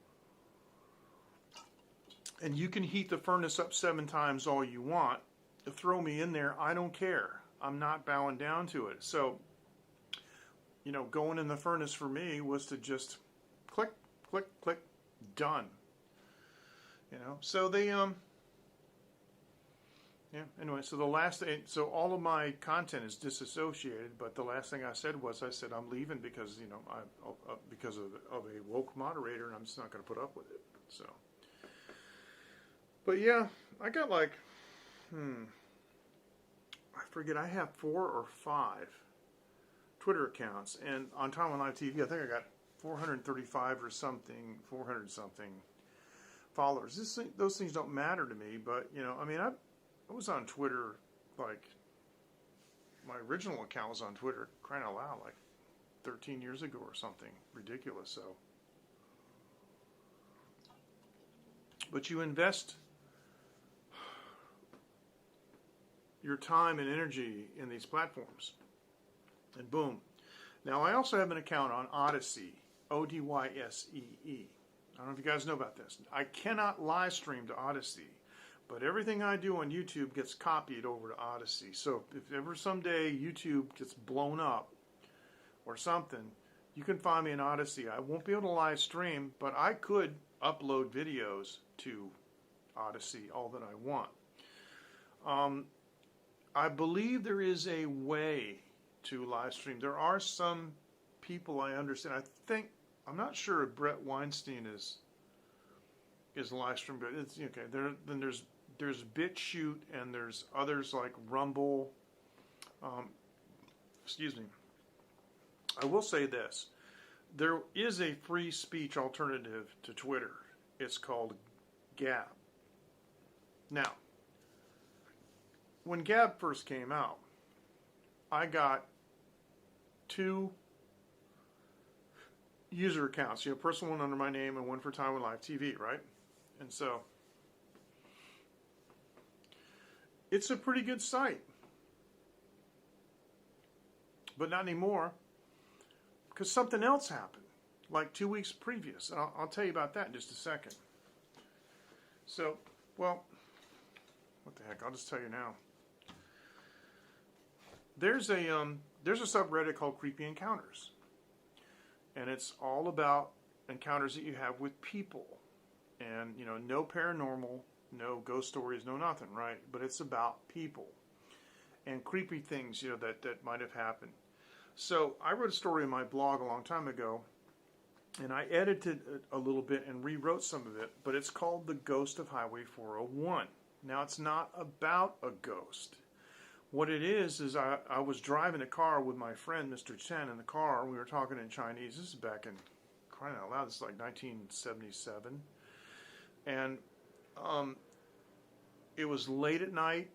And you can heat the furnace up 7 times all you want. Throw me in there, I don't care. I'm not bowing down to it. So, you know, going in the furnace for me was to just click, click, click, done. You know, so they, yeah, anyway, so all of my content is disassociated, but the last thing I said I'm leaving because, you know, because of a woke moderator, and I'm just not going to put up with it. So, but yeah, I got like, I forget, I have 4 or 5 Twitter accounts, and on Timeline Live TV, I think I got 435 or something, 400 something followers. Those things don't matter to me, but, you know, I mean, I was on Twitter, like, my original account was on Twitter, crying out loud, like 13 years ago or something ridiculous. So, but you invest your time and energy in these platforms, and boom. Now, I also have an account on Odyssey, Odyssee. I don't know if you guys know about this. I cannot live stream to Odyssey, but everything I do on YouTube gets copied over to Odyssey. So if ever someday YouTube gets blown up, or something, you can find me in Odyssey. I won't be able to live stream, but I could upload videos to Odyssey all that I want. I believe there is a way to live stream. There are some people I understand. I'm not sure if Brett Weinstein is live stream, but it's okay. Then there's BitChute and there's others like Rumble. Excuse me. I will say this. There is a free speech alternative to Twitter. It's called Gab. Now, when Gab first came out, I got 2 user accounts. Personal one under my name and one for Taiwan Live TV, right? And so, it's a pretty good site. But not anymore, because something else happened, like 2 weeks previous. And I'll tell you about that in just a second. So, well, what the heck, I'll just tell you now. There's a subreddit called Creepy Encounters. And it's all about encounters that you have with people. And, no paranormal, no ghost stories, no nothing, right? But it's about people and creepy things, that might have happened. So I wrote a story in my blog a long time ago, and I edited it a little bit and rewrote some of it, but it's called The Ghost of Highway 401. Now, it's not about a ghost. What it is I was driving a car with my friend, Mr. Chen, in the car, and we were talking in Chinese. This is back in, crying out loud, this is like 1977. And it was late at night,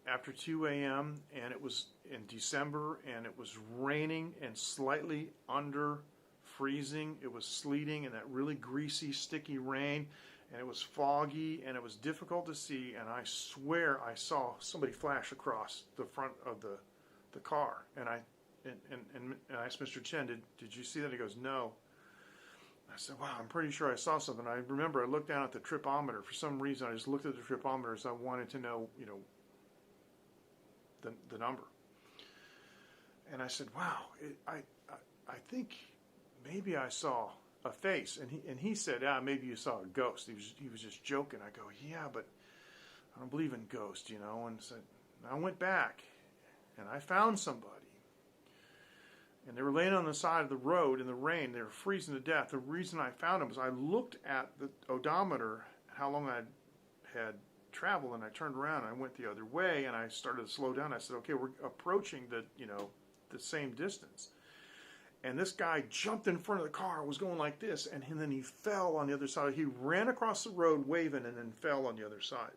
after 2 a.m., and it was in December, and it was raining and slightly under freezing. It was sleeting and that really greasy, sticky rain, and it was foggy, and it was difficult to see, and I swear I saw somebody flash across the front of the car, and I asked Mr. Chen, did you see that? He goes, no. I said, wow, I'm pretty sure I saw something. I remember I looked down at the tripometer. For some reason, I just looked at the tripometer as I wanted to know, the number. And I said, wow, I think maybe I saw a face. And he said, maybe you saw a ghost. He was just joking. I go, yeah, but I don't believe in ghosts, And said, I went back and I found somebody. And they were laying on the side of the road in the rain. They were freezing to death. The reason I found them was I looked at the odometer, how long I had traveled, and I turned around and I went the other way, and I started to slow down. I said, okay, we're approaching the same distance. And this guy jumped in front of the car, was going like this, and then he fell on the other side. He ran across the road waving and then fell on the other side.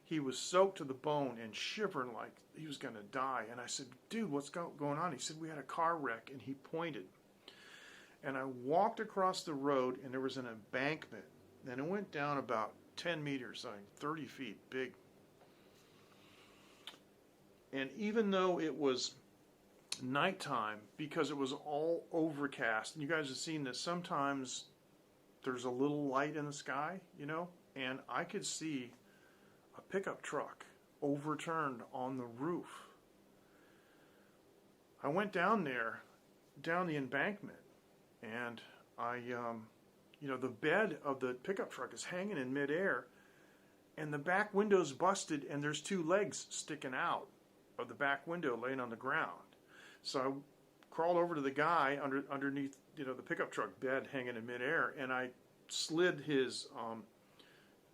He was soaked to the bone and shivering like he was going to die. And I said, dude, what's going on? He said, we had a car wreck, and he pointed. And I walked across the road, and there was an embankment, and it went down about 10 meters, like 30 feet big. And even though it was nighttime, because it was all overcast, and you guys have seen that sometimes there's a little light in the sky, and I could see a pickup truck overturned on the roof. I went down the embankment, and the bed of the pickup truck is hanging in midair, and the back window's busted, and there's 2 legs sticking out of the back window laying on the ground. So I crawled over to the guy underneath, the pickup truck bed hanging in midair, and I slid his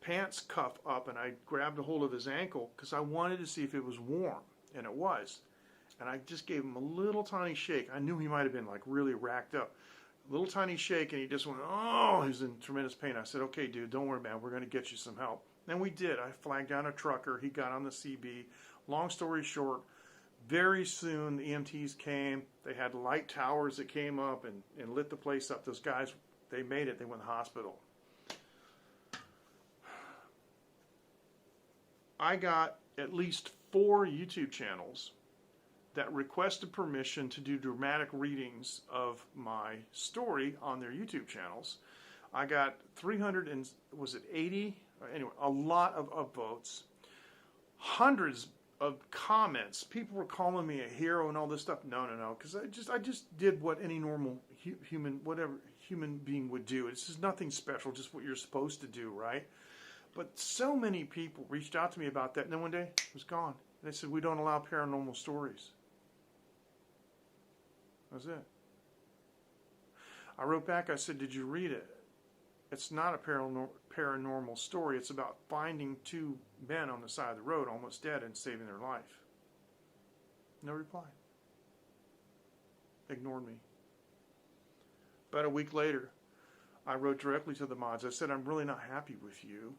pants cuff up, and I grabbed a hold of his ankle because I wanted to see if it was warm, and it was. And I just gave him a little tiny shake. I knew he might have been like really racked up. A little tiny shake, and he just went, oh, he's in tremendous pain. I said, okay, dude, don't worry, man. We're going to get you some help. And we did. I flagged down a trucker. He got on the CB. Long story short, very soon the EMTs came. They had light towers that came up and lit the place up. Those guys, they made it. They went to the hospital. I got at least 4 YouTube channels that requested permission to do dramatic readings of my story on their YouTube channels. I got 380? Anyway, a lot of upvotes. Hundreds of comments. People were calling me a hero and all this stuff. No, because I just did what any normal human being would do. It's just nothing special, just what you're supposed to do, right? But so many people reached out to me about that, and then one day it was gone. They said, we don't allow paranormal stories. That's it. I wrote back, I said, did you read it? It's not a paranormal story. It's about finding two men on the side of the road, almost dead, and saving their life. No reply. Ignored me. About a week later, I wrote directly to the mods. I said, I'm really not happy with you.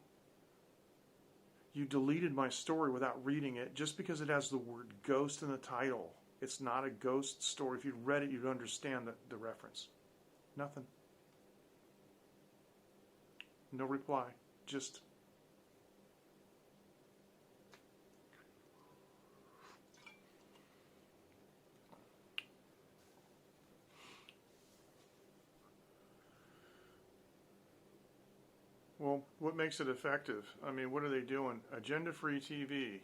You deleted my story without reading it just because it has the word ghost in the title. It's not a ghost story. If you'd read it, you'd understand the reference. Nothing. No reply. Just... Well, what makes it effective? I mean, what are they doing? Agenda-free TV.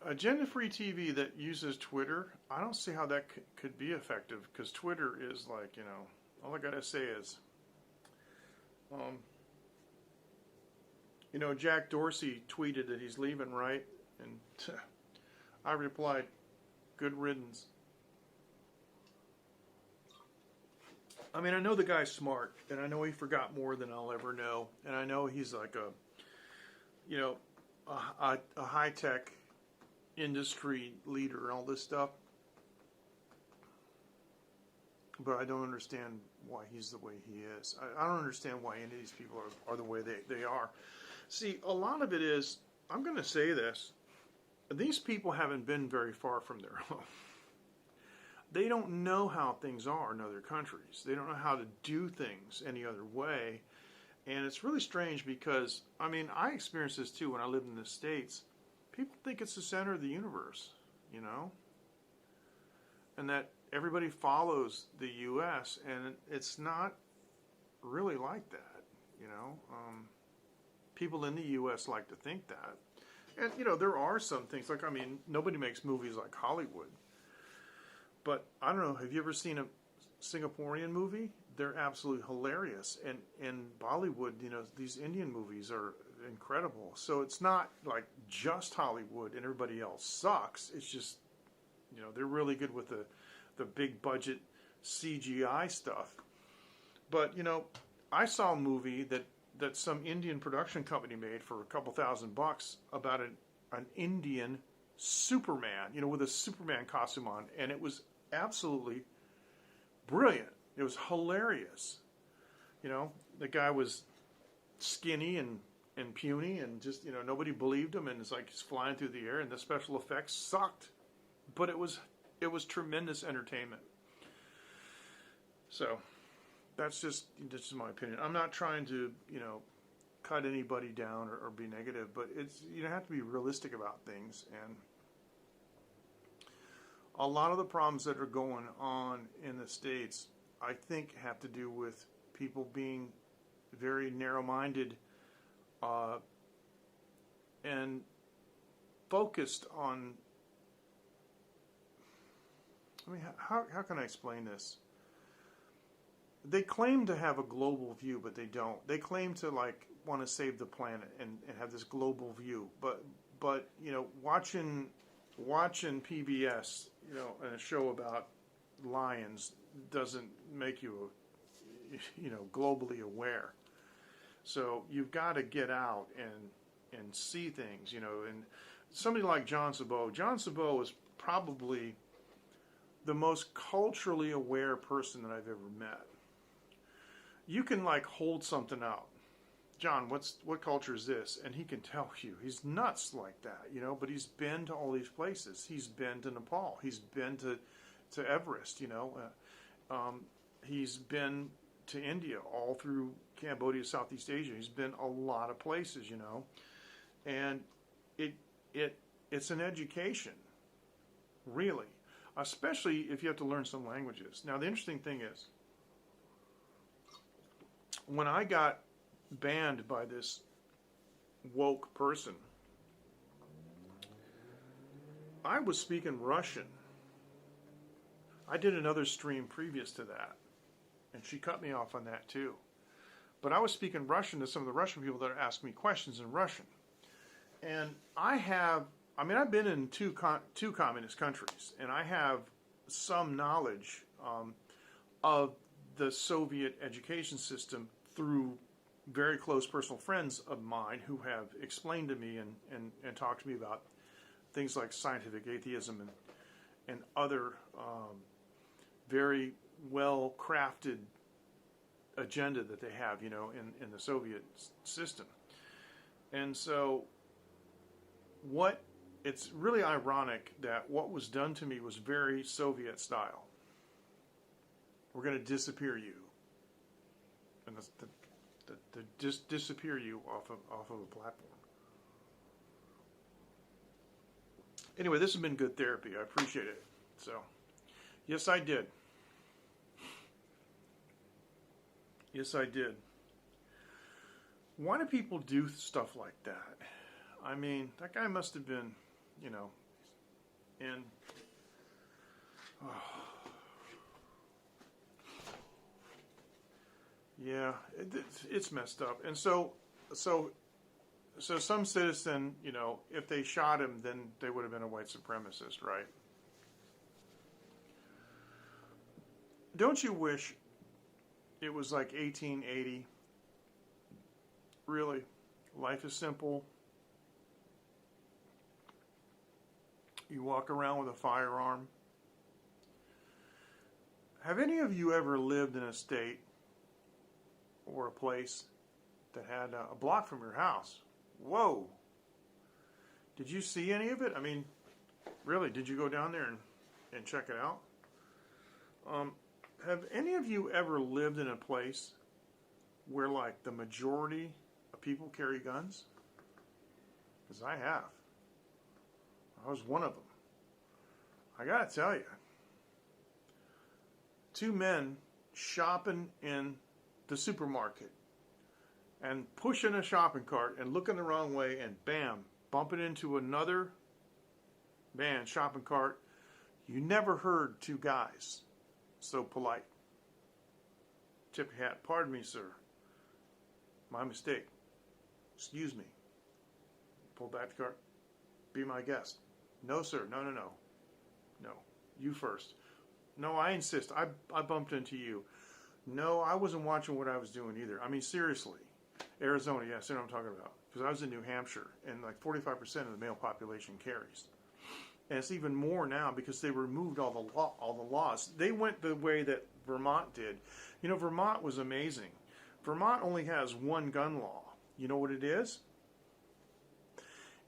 Agenda-free TV that uses Twitter, I don't see how that could be effective, because Twitter is like, all I gotta say is, Jack Dorsey tweeted that he's leaving, right? And I replied, good riddance. I mean, I know the guy's smart, and I know he forgot more than I'll ever know, and I know he's like a high-tech industry leader and all this stuff, but I don't understand why he's the way he is. I don't understand why any of these people are the way they are. See, a lot of it is, I'm going to say this, these people haven't been very far from their home. They don't know how things are in other countries. They don't know how to do things any other way. And it's really strange because, I mean, I experienced this too when I lived in the States. People think it's the center of the universe, and that everybody follows the U.S., and it's not really like that, People in the U.S. like to think that. And, there are some things, like, I mean, nobody makes movies like Hollywood. But, I don't know, have you ever seen a Singaporean movie? They're absolutely hilarious. And Bollywood, these Indian movies are incredible. So it's not like just Hollywood and everybody else sucks. It's just, they're really good with the big budget CGI stuff. But, I saw a movie that some Indian production company made for a couple $1,000 about an Indian Superman, with a Superman costume on, and it was absolutely brilliant. It was hilarious. The guy was skinny and puny, and just, nobody believed him, and it's like he's flying through the air, and the special effects sucked. But it was tremendous entertainment. So, that's just my opinion. I'm not trying to, cut anybody down or be negative, but it's, you have to be realistic about things, and a lot of the problems that are going on in the States, I think, have to do with people being very narrow-minded and focused on, I mean, how can I explain this? They claim to have a global view, but they don't. They claim to, want to save the planet and have this global view. But watching PBS, and a show about lions doesn't make you, globally aware. So you've got to get out and see things, and somebody like John Sabot. John Sabot is probably the most culturally aware person that I've ever met. You can hold something out. John, what culture is this? And he can tell you. He's nuts like that, but he's been to all these places. He's been to Nepal. He's been to Everest, he's been to India, all through Cambodia, Southeast Asia. He's been a lot of places, and it's an education, really, especially if you have to learn some languages. Now, the interesting thing is, when I got banned by this woke person, I was speaking Russian. I did another stream previous to that, and she cut me off on that too. But I was speaking Russian to some of the Russian people that are asking me questions in Russian. And I've been in two communist countries, and I have some knowledge of the Soviet education system through very close personal friends of mine who have explained to me and talked to me about things like scientific atheism and other very well-crafted agenda that they have, in the Soviet system. And so it's really ironic that what was done to me was very Soviet style. We're going to disappear you. And just disappear you off of a platform. Anyway, this has been good therapy. I appreciate it. So, yes, I did. Yes, I did. Why do people do stuff like that? I mean, that guy must have been, in... Oh. Yeah, it's messed up. And so some citizen, if they shot him, then they would have been a white supremacist, right? Don't you wish it was like 1880? Really? Life is simple. You walk around with a firearm. Have any of you ever lived in a state or a place that had a block from your house? Whoa. Did you see any of it? I mean, really, did you go down there and check it out? Have any of you ever lived in a place where, like, the majority of people carry guns? Because I have. I was one of them. I gotta tell you, two men shopping in the supermarket and pushing a shopping cart and looking the wrong way and bam, bumping into another man shopping cart. You never heard two guys so polite. Tip your hat. Pardon me, sir. My mistake. Excuse me. Pull back the cart. Be my guest. No, sir. No. No. You first. No, I insist. I bumped into you. No, I wasn't watching what I was doing either. I mean, seriously. Arizona, yes, I know what I'm talking about. Because I was in New Hampshire, and like 45% of the male population carries. And it's even more now because they removed all the laws. They went the way that Vermont did. Vermont was amazing. Vermont only has one gun law. You know what it is?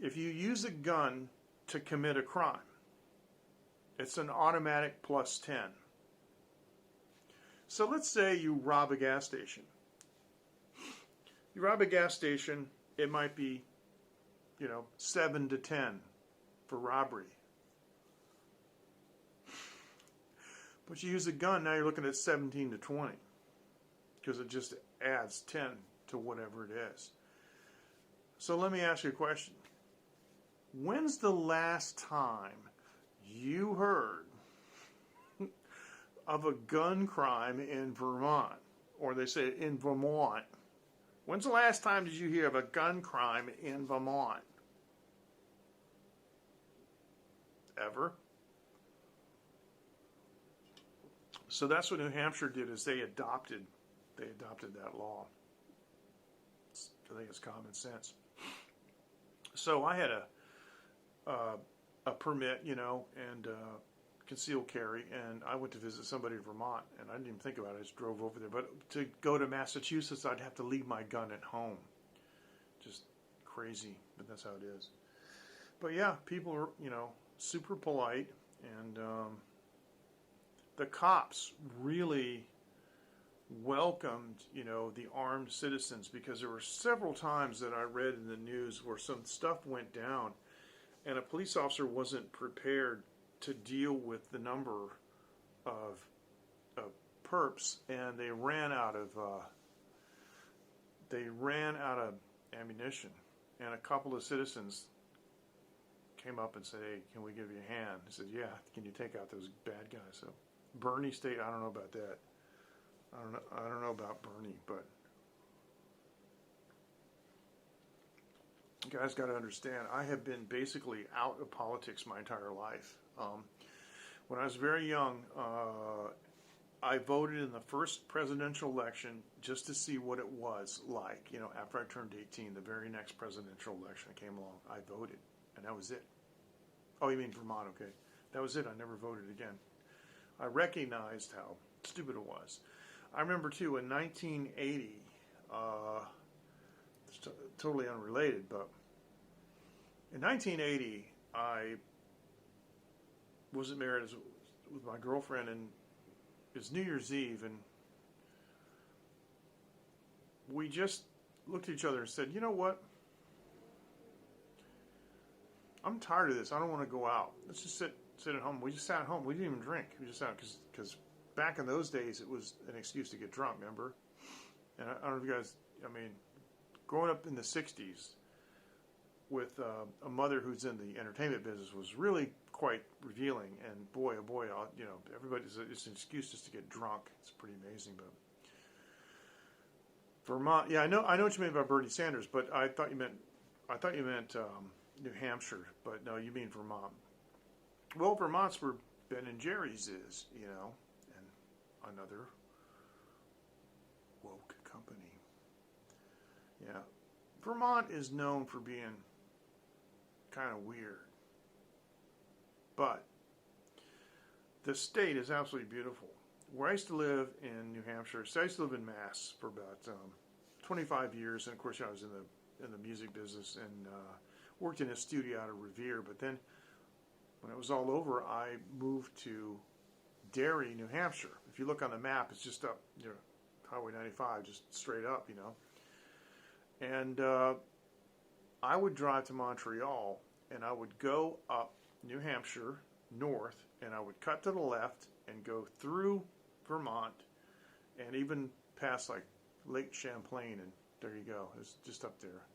If you use a gun to commit a crime, it's an automatic plus 10. So let's say you rob a gas station. You rob a gas station, it might be, 7 to 10 for robbery. But you use a gun, now you're looking at 17 to 20. Because it just adds 10 to whatever it is. So let me ask you a question. When's the last time you heard of a gun crime in Vermont? Or they say in Vermont. When's the last time did you hear of a gun crime in Vermont? Ever? So that's what New Hampshire did, is they adopted that law. I think it's common sense. So I had a permit, and concealed carry, and I went to visit somebody in Vermont, and I didn't even think about it. I just drove over there. But to go to Massachusetts, I'd have to leave my gun at home. Just crazy, but that's how it is. But yeah, people are, super polite, and the cops really welcomed, the armed citizens, because there were several times that I read in the news where some stuff went down, and a police officer wasn't prepared to deal with the number of perps, and they ran out of ammunition, and a couple of citizens came up and said, "Hey, can we give you a hand?" I said, "Yeah, can you take out those bad guys?" So Bernie State, I don't know about that. I don't know about Bernie, but you guys got to understand, I have been basically out of politics my entire life. When I was very young, I voted in the first presidential election just to see what it was like. You know, after I turned 18, the very next presidential election came along, I voted, and that was it. Oh, you mean Vermont? Okay, that was it. I never voted again. I recognized how stupid it was. I remember too in 1980. It's totally unrelated, but in 1980, I wasn't married with my girlfriend, and it was New Year's Eve, and we just looked at each other and said, "You know what? I'm tired of this. I don't want to go out. Let's just sit at home." We just sat at home. We didn't even drink. We just sat because back in those days it was an excuse to get drunk. Remember? And I don't know if you guys. I mean, growing up in the '60s with a mother who's in the entertainment business was really quite revealing. And boy, oh boy, you know, everybody's it's an excuse just to get drunk. It's pretty amazing, but. Vermont, yeah, I know what you mean about Bernie Sanders, but I thought you meant New Hampshire, but no, you mean Vermont. Well, Vermont's where Ben and Jerry's is, you know, and another woke company. Yeah, Vermont is known for being kind of weird, but the state is absolutely beautiful. Where I used to live in New Hampshire, so I used to live in Mass for about 25 years, and of course I was in the music business and worked in a studio out of Revere. But then, when it was all over, I moved to Derry, New Hampshire. If you look on the map, it's just up, you know, Highway 95, just straight up, you know. And I would drive to Montreal, and I would go up New Hampshire north, and I would cut to the left and go through Vermont, and even past like Lake Champlain, and there you go. It's just up there.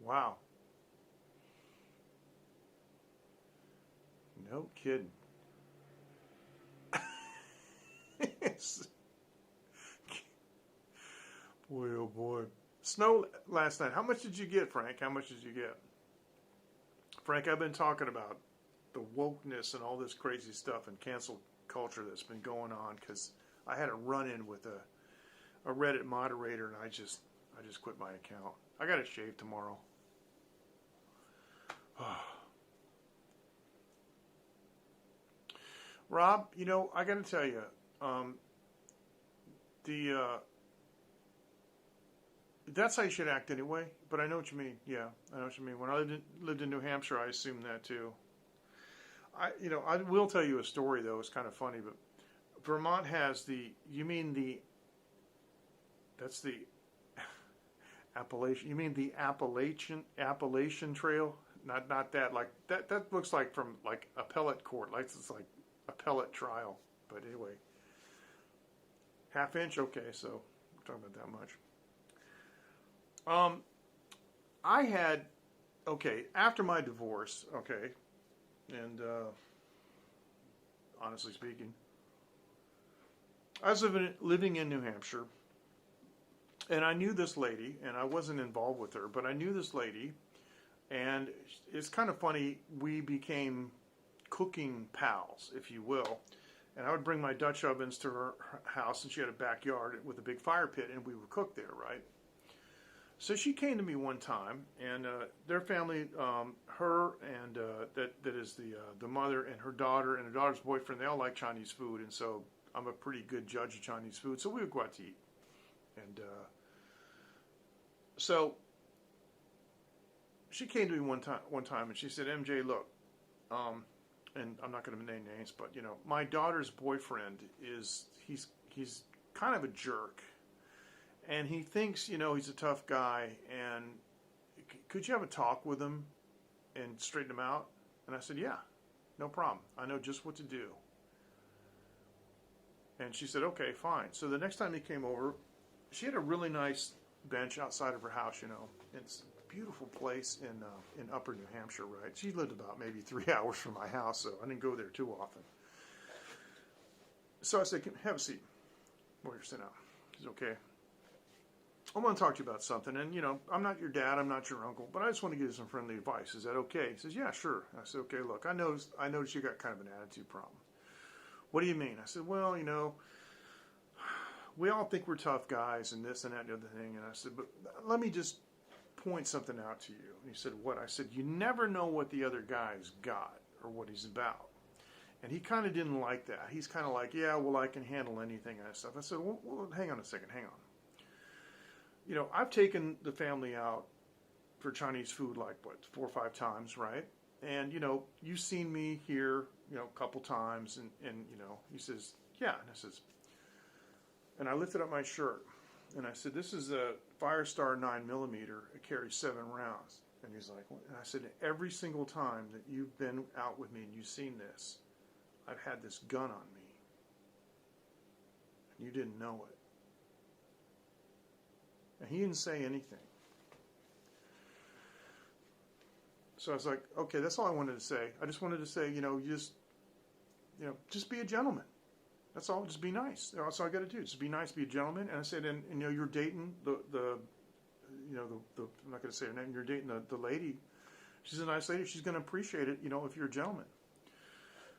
Wow. No kidding. Boy, oh boy. Snow last night. How much did you get, Frank? How much did you get? Frank, I've been talking about the wokeness and all this crazy stuff and cancel culture that's been going on because I had a run-in with a Reddit moderator, and I just quit my account. I got to shave tomorrow. Rob, you know, I got to tell you, that's how you should act anyway. But I know what you mean. Yeah, I know what you mean. When I lived in New Hampshire, I assumed that too. I will tell you a story though. It's kind of funny, but Vermont has that's the Appalachian. You mean the Appalachian Trail? Not that. Like that looks like from like appellate court. Like it's like appellate trial. But anyway, half inch. Okay, so we're talking about that much. I had after my divorce. Okay. And honestly speaking, I was living in New Hampshire, and I knew this lady, and I wasn't involved with her, but I knew this lady, and it's kind of funny, we became cooking pals, if you will, and I would bring my Dutch ovens to her house, and she had a backyard with a big fire pit, and we would cook there, right? So she came to me one time, and their family, her and that is the mother and her daughter's boyfriend, they all like Chinese food, and so I'm a pretty good judge of Chinese food, so we would go out to eat. And so she came to me one time, and she said, "MJ, look, and I'm not going to name names, but you know, my daughter's boyfriend he's kind of a jerk." And he thinks, you know, he's a tough guy, and could you have a talk with him and straighten him out? And I said, yeah, no problem. I know just what to do. And she said, okay, fine. So the next time he came over, she had a really nice bench outside of her house, you know. It's beautiful place in Upper New Hampshire, right? She lived about maybe 3 hours from my house, so I didn't go there too often. So I said, have a seat while you're sitting out. He said, okay. I want to talk to you about something, and I'm not your dad, I'm not your uncle, but I just want to give you some friendly advice. Is that okay? He says, yeah, sure. I said, okay, look, I noticed you got kind of an attitude problem. What do you mean? I said, well, we all think we're tough guys and this and that and the other thing. And I said, but let me just point something out to you. And he said, what? I said, you never know what the other guy's got or what he's about. And he kind of didn't like that. He's kind of like, yeah, well, I can handle anything and that stuff. I said, well, hang on a second, hang on. I've taken the family out for Chinese food like, 4 or 5 times, right? And, you've seen me here, a couple times. And he says, yeah. And I says, and I lifted up my shirt. And I said, this is a Firestar 9mm. It carries 7 rounds. And he's like, what? And I said, every single time that you've been out with me and you've seen this, I've had this gun on me. And you didn't know it. And he didn't say anything. So I was like, okay, that's all I wanted to say. I just wanted to say, just be a gentleman. That's all. Just be nice. That's all I got to do. Just be nice, be a gentleman. And I said, and you're dating the I'm not going to say her name. You're dating the lady. She's a nice lady. She's going to appreciate it, if you're a gentleman.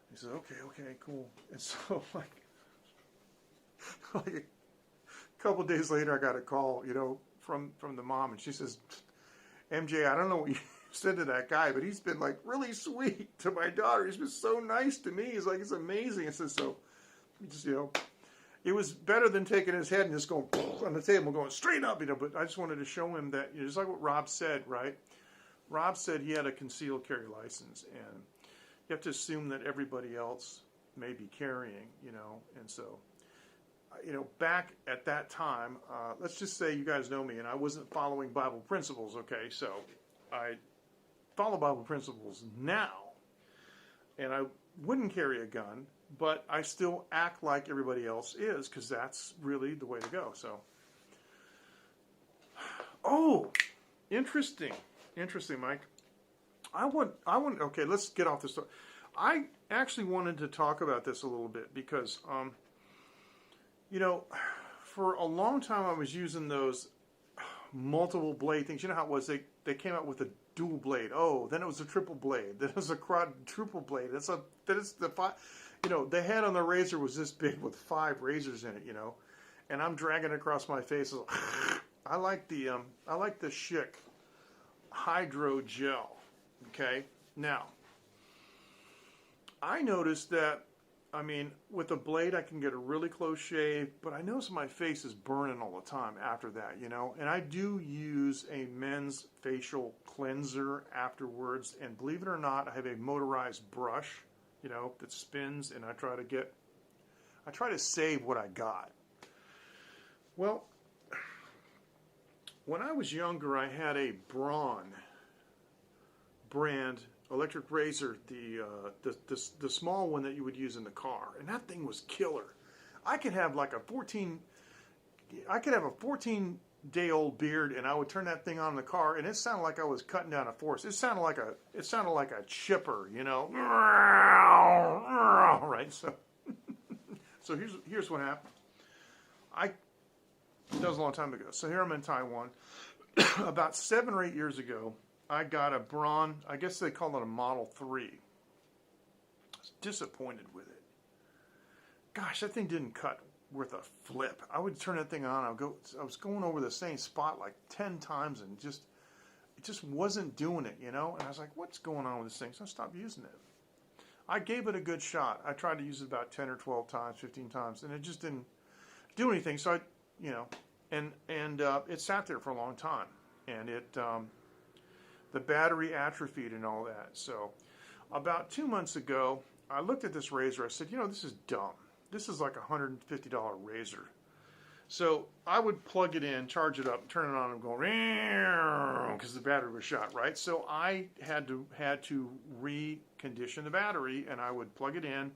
He said, okay, cool. And so like a couple of days later, I got a call, from the mom, and she says, MJ, I don't know what you said to that guy, but he's been like really sweet to my daughter. He's been so nice to me. He's like, it's amazing. I said, so, just, it was better than taking his head and just going on the table, going straight up, but I just wanted to show him that, just like what Rob said, right? Rob said he had a concealed carry license, and you have to assume that everybody else may be carrying, and so, back at that time, let's just say you guys know me, and I wasn't following Bible principles, okay? So I follow Bible principles now, and I wouldn't carry a gun, but I still act like everybody else is, because that's really the way to go. So, interesting, Mike. Okay, let's get off this. I actually wanted to talk about this a little bit because, for a long time I was using those multiple blade things. You know how it was? They came out with a dual blade. Oh, then it was a triple blade. Then it was a quadruple blade. The head on the razor was this big with 5 razors in it. And I'm dragging it across my face. I like the Schick Hydro Gel. Okay, now I noticed that. With a blade, I can get a really close shave, but I notice my face is burning all the time after that, And I do use a men's facial cleanser afterwards, and believe it or not, I have a motorized brush, that spins, and I try to save what I got. Well, when I was younger, I had a Braun brand electric razor, the small one that you would use in the car, and that thing was killer. I could have a 14-day-old beard, and I would turn that thing on in the car, and it sounded like I was cutting down a forest. It sounded like a chipper, right? So here's what happened. That was a long time ago. So here I'm in Taiwan. About 7 or 8 years ago, I got a Braun, I guess they call it a Model 3. I was disappointed with it. Gosh, that thing didn't cut worth a flip. I would turn that thing on, I was going over the same spot like 10 times, and it just wasn't doing it, And I was like, what's going on with this thing? So I stopped using it. I gave it a good shot. I tried to use it about 10 or 12 times, 15 times, and it just didn't do anything. So it sat there for a long time, and the battery atrophied and all that. So about 2 months ago, I looked at this razor. I said, this is dumb. This is like a $150 razor. So I would plug it in, charge it up, turn it on, and go, because the battery was shot, right? So I had to recondition the battery, and I would plug it in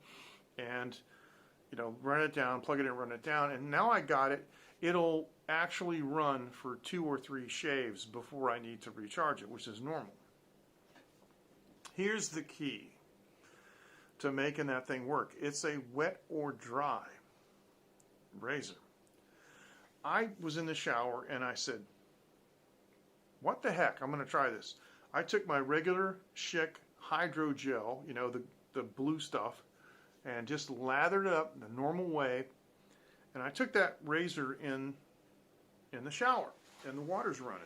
and, run it down, plug it in, run it down. And now I got it. it'll actually run for 2 or 3 shaves before I need to recharge it, which is normal. Here's the key to making that thing work. It's a wet or dry razor. I was in the shower and I said, what the heck, I'm going to try this. I took my regular Schick hydrogel, you know, the blue stuff, and just lathered it up the normal way. And I took that razor in the shower, and the water's running.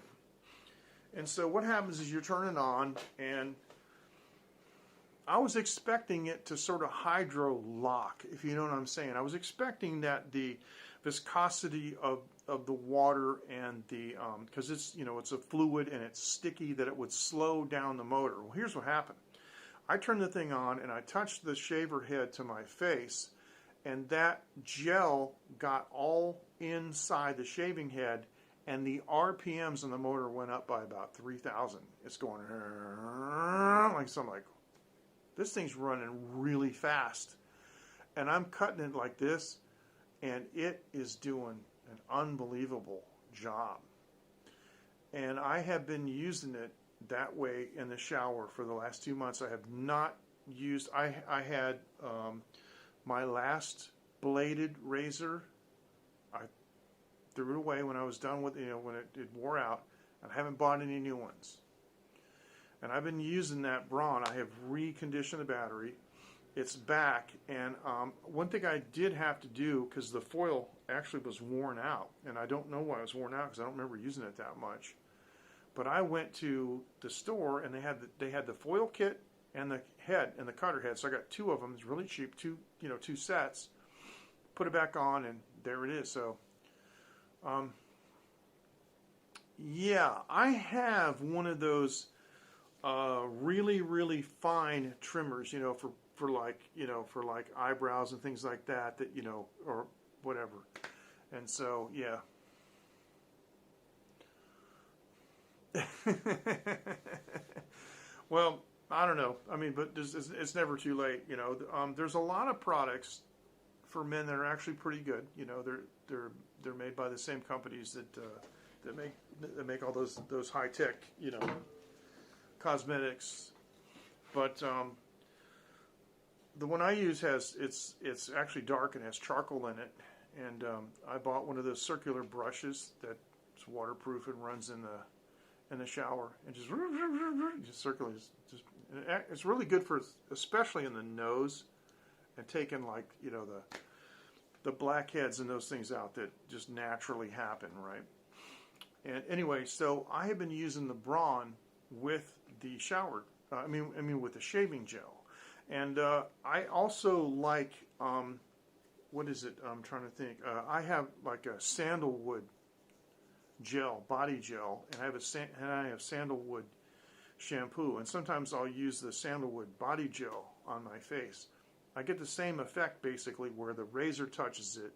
And so what happens is you turn it on, and I was expecting it to sort of hydro lock, if you know what I'm saying. I was expecting that the viscosity of the water and the, because it's, you know, it's a fluid and it's sticky, that it would slow down the motor. Well, here's what happened. I turned the thing on and I touched the shaver head to my face, and that gel got all inside the shaving head, and the RPMs on the motor went up by about 3,000. It's going like something like, this thing's running really fast. And I'm cutting it like this, and it is doing an unbelievable job. And I have been using it that way in the shower for the last 2 months. I have not used, I had my last bladed razor. I threw it away when I was done with, you know, when it wore out. I haven't bought any new ones. And I've been using that Braun. I have reconditioned the battery. It's back. And one thing I did have to do, because the foil actually was worn out, and I don't know why it was worn out because I don't remember using it that much. But I went to the store and they had the foil kit and the head and the cutter head. So I got 2 of them. It's really cheap, 2 sets. Put it back on, and there it is. So, yeah, I have one of those really, really fine trimmers, you know, for like, you know, for like eyebrows and things like that, you know, or whatever. And so, yeah. Well, I don't know. I mean, but it's never too late. You know, there's a lot of products for men that are actually pretty good. You know, they're made by the same companies that make all those high tech, you know, cosmetics. But the one I use it's actually dark and has charcoal in it. And I bought one of those circular brushes that's waterproof and runs in the shower, and just circulates. It's really good for, especially in the nose, and taking, like, you know, the blackheads and those things out that just naturally happen, right? And anyway, so I have been using the Braun with the shower. I mean with the shaving gel, and I also like what is it? I'm trying to think. I have like a sandalwood gel, body gel, and I have sandalwood shampoo, and sometimes I'll use the sandalwood body gel on my face. I get the same effect basically, where the razor touches it,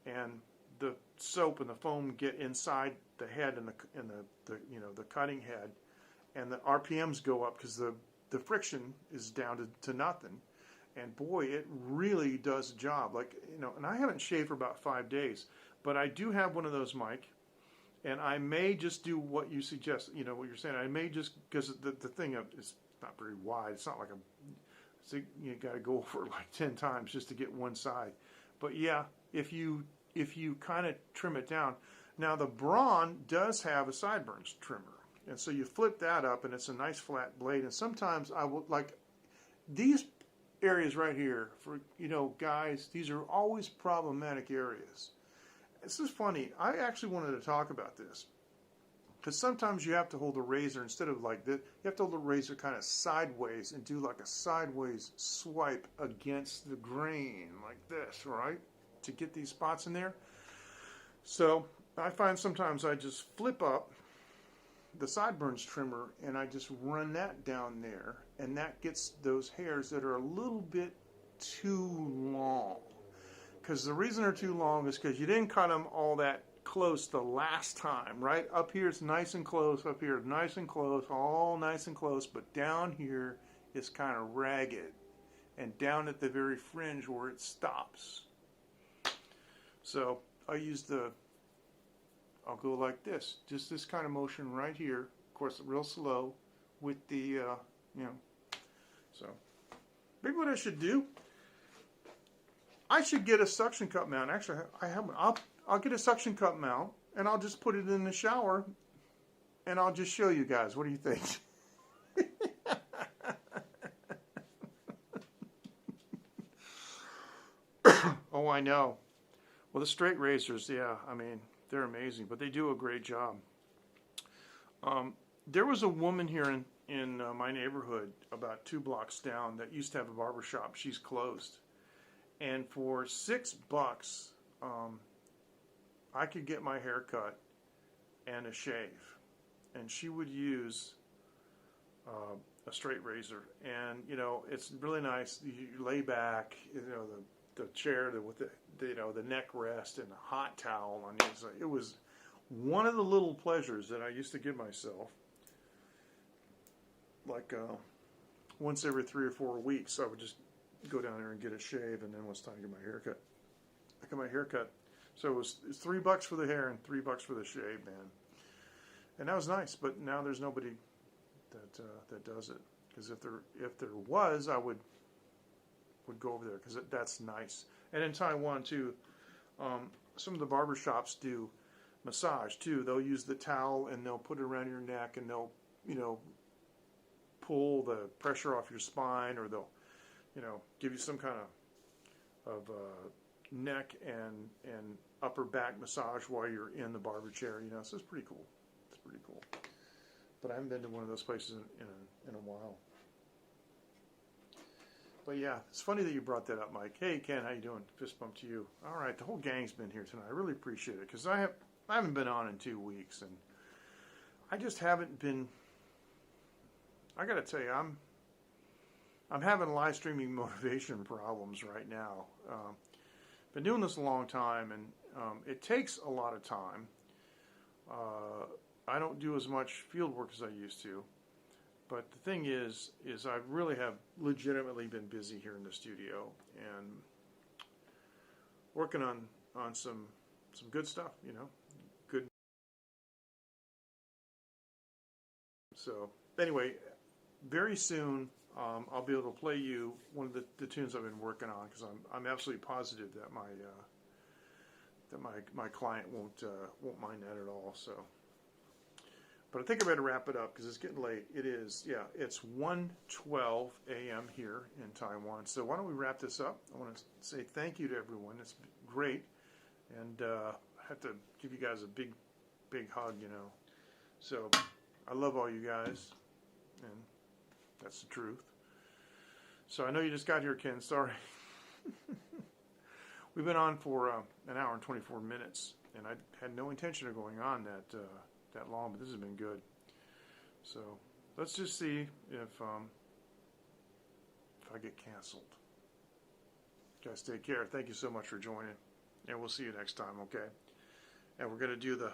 and the soap and the foam get inside the head and the you know, the cutting head, and the RPMs go up because the friction is down to nothing, and boy, it really does a job. Like, you know, and I haven't shaved for about 5 days, but I do have one of those, Mike. And I may just do what you suggest, you know, what you're saying. I may just, because the thing is not very wide. It's not like so you got to go over it like 10 times just to get one side. But yeah, if you kind of trim it down. Now the Braun does have a sideburns trimmer. And so you flip that up and it's a nice flat blade. And sometimes I will, like these areas right here, for, you know, guys, these are always problematic areas. This is funny. I actually wanted to talk about this because sometimes you have to hold the razor, instead of like this, you have to hold the razor kind of sideways and do like a sideways swipe against the grain like this, right? To get these spots in there. So I find sometimes I just flip up the sideburns trimmer and I just run that down there, and that gets those hairs that are a little bit too long. Because the reason they're too long is because you didn't cut them all that close the last time, right? Up here it's nice and close, up here nice and close, all nice and close, but down here it's kind of ragged, and down at the very fringe where it stops. So I use the I'll go like this, just this kind of motion right here. Of course, real slow with the, you know. So, maybe what I should do, I should get a suction cup mount. Actually, I have one. I'll get a suction cup mount, and I'll just put it in the shower, and I'll just show you guys. What do you think? Oh, I know. Well, the straight razors, yeah, I mean, they're amazing, but they do a great job. There was a woman here in my neighborhood about 2 blocks down that used to have a barber shop. She's closed. And for $6, I could get my hair cut and a shave. And she would use a straight razor. And, you know, it's really nice. You lay back, you know, the chair with the you know, the neck rest and a hot towel on the inside. It was one of the little pleasures that I used to give myself. Like once every 3 or 4 weeks, I would just go down there and get a shave, and then when it's time to get my hair cut, I got my hair cut. So it's $3 for the hair and $3 for the shave, man. And that was nice. But now there's nobody that does it. Because if there was, I would go over there, because that's nice. And in Taiwan too, some of the barber shops do massage too. They'll use the towel and they'll put it around your neck, and they'll, you know, pull the pressure off your spine, or they'll, you know, give you some kind of neck and upper back massage while you're in the barber chair. You know, so it's pretty cool. It's pretty cool. But I haven't been to one of those places in a while. But yeah, it's funny that you brought that up, Mike. Hey, Ken, how you doing? Fist bump to you. All right, the whole gang's been here tonight. I really appreciate it, because I haven't been on in 2 weeks, and I just haven't been. I got to tell you, I'm having live streaming motivation problems right now. Been doing this a long time, and it takes a lot of time. I don't do as much field work as I used to. But the thing is I really have legitimately been busy here in the studio and working on some good stuff, you know, good. So anyway, very soon I'll be able to play you one of the tunes I've been working on, because I'm absolutely positive that my client won't mind that at all. So. But I think I better wrap it up, because it's getting late. It is, yeah, it's 1:12 a.m. here in Taiwan. So why don't we wrap this up? I want to say thank you to everyone. It's great. And I have to give you guys a big, big hug, you know. So I love all you guys, and that's the truth. So I know you just got here, Ken. Sorry. We've been on for an hour and 24 minutes, and I had no intention of going on that long, but this has been good. So let's just see if I get canceled. Guys, take care. Thank you so much for joining, and we'll see you next time, okay? And we're going to do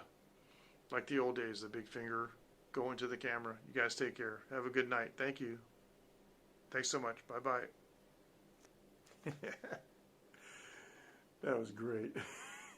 like the old days, the big finger, go into the camera. You guys take care. Have a good night. Thank you. Thanks so much. Bye-bye. That was great.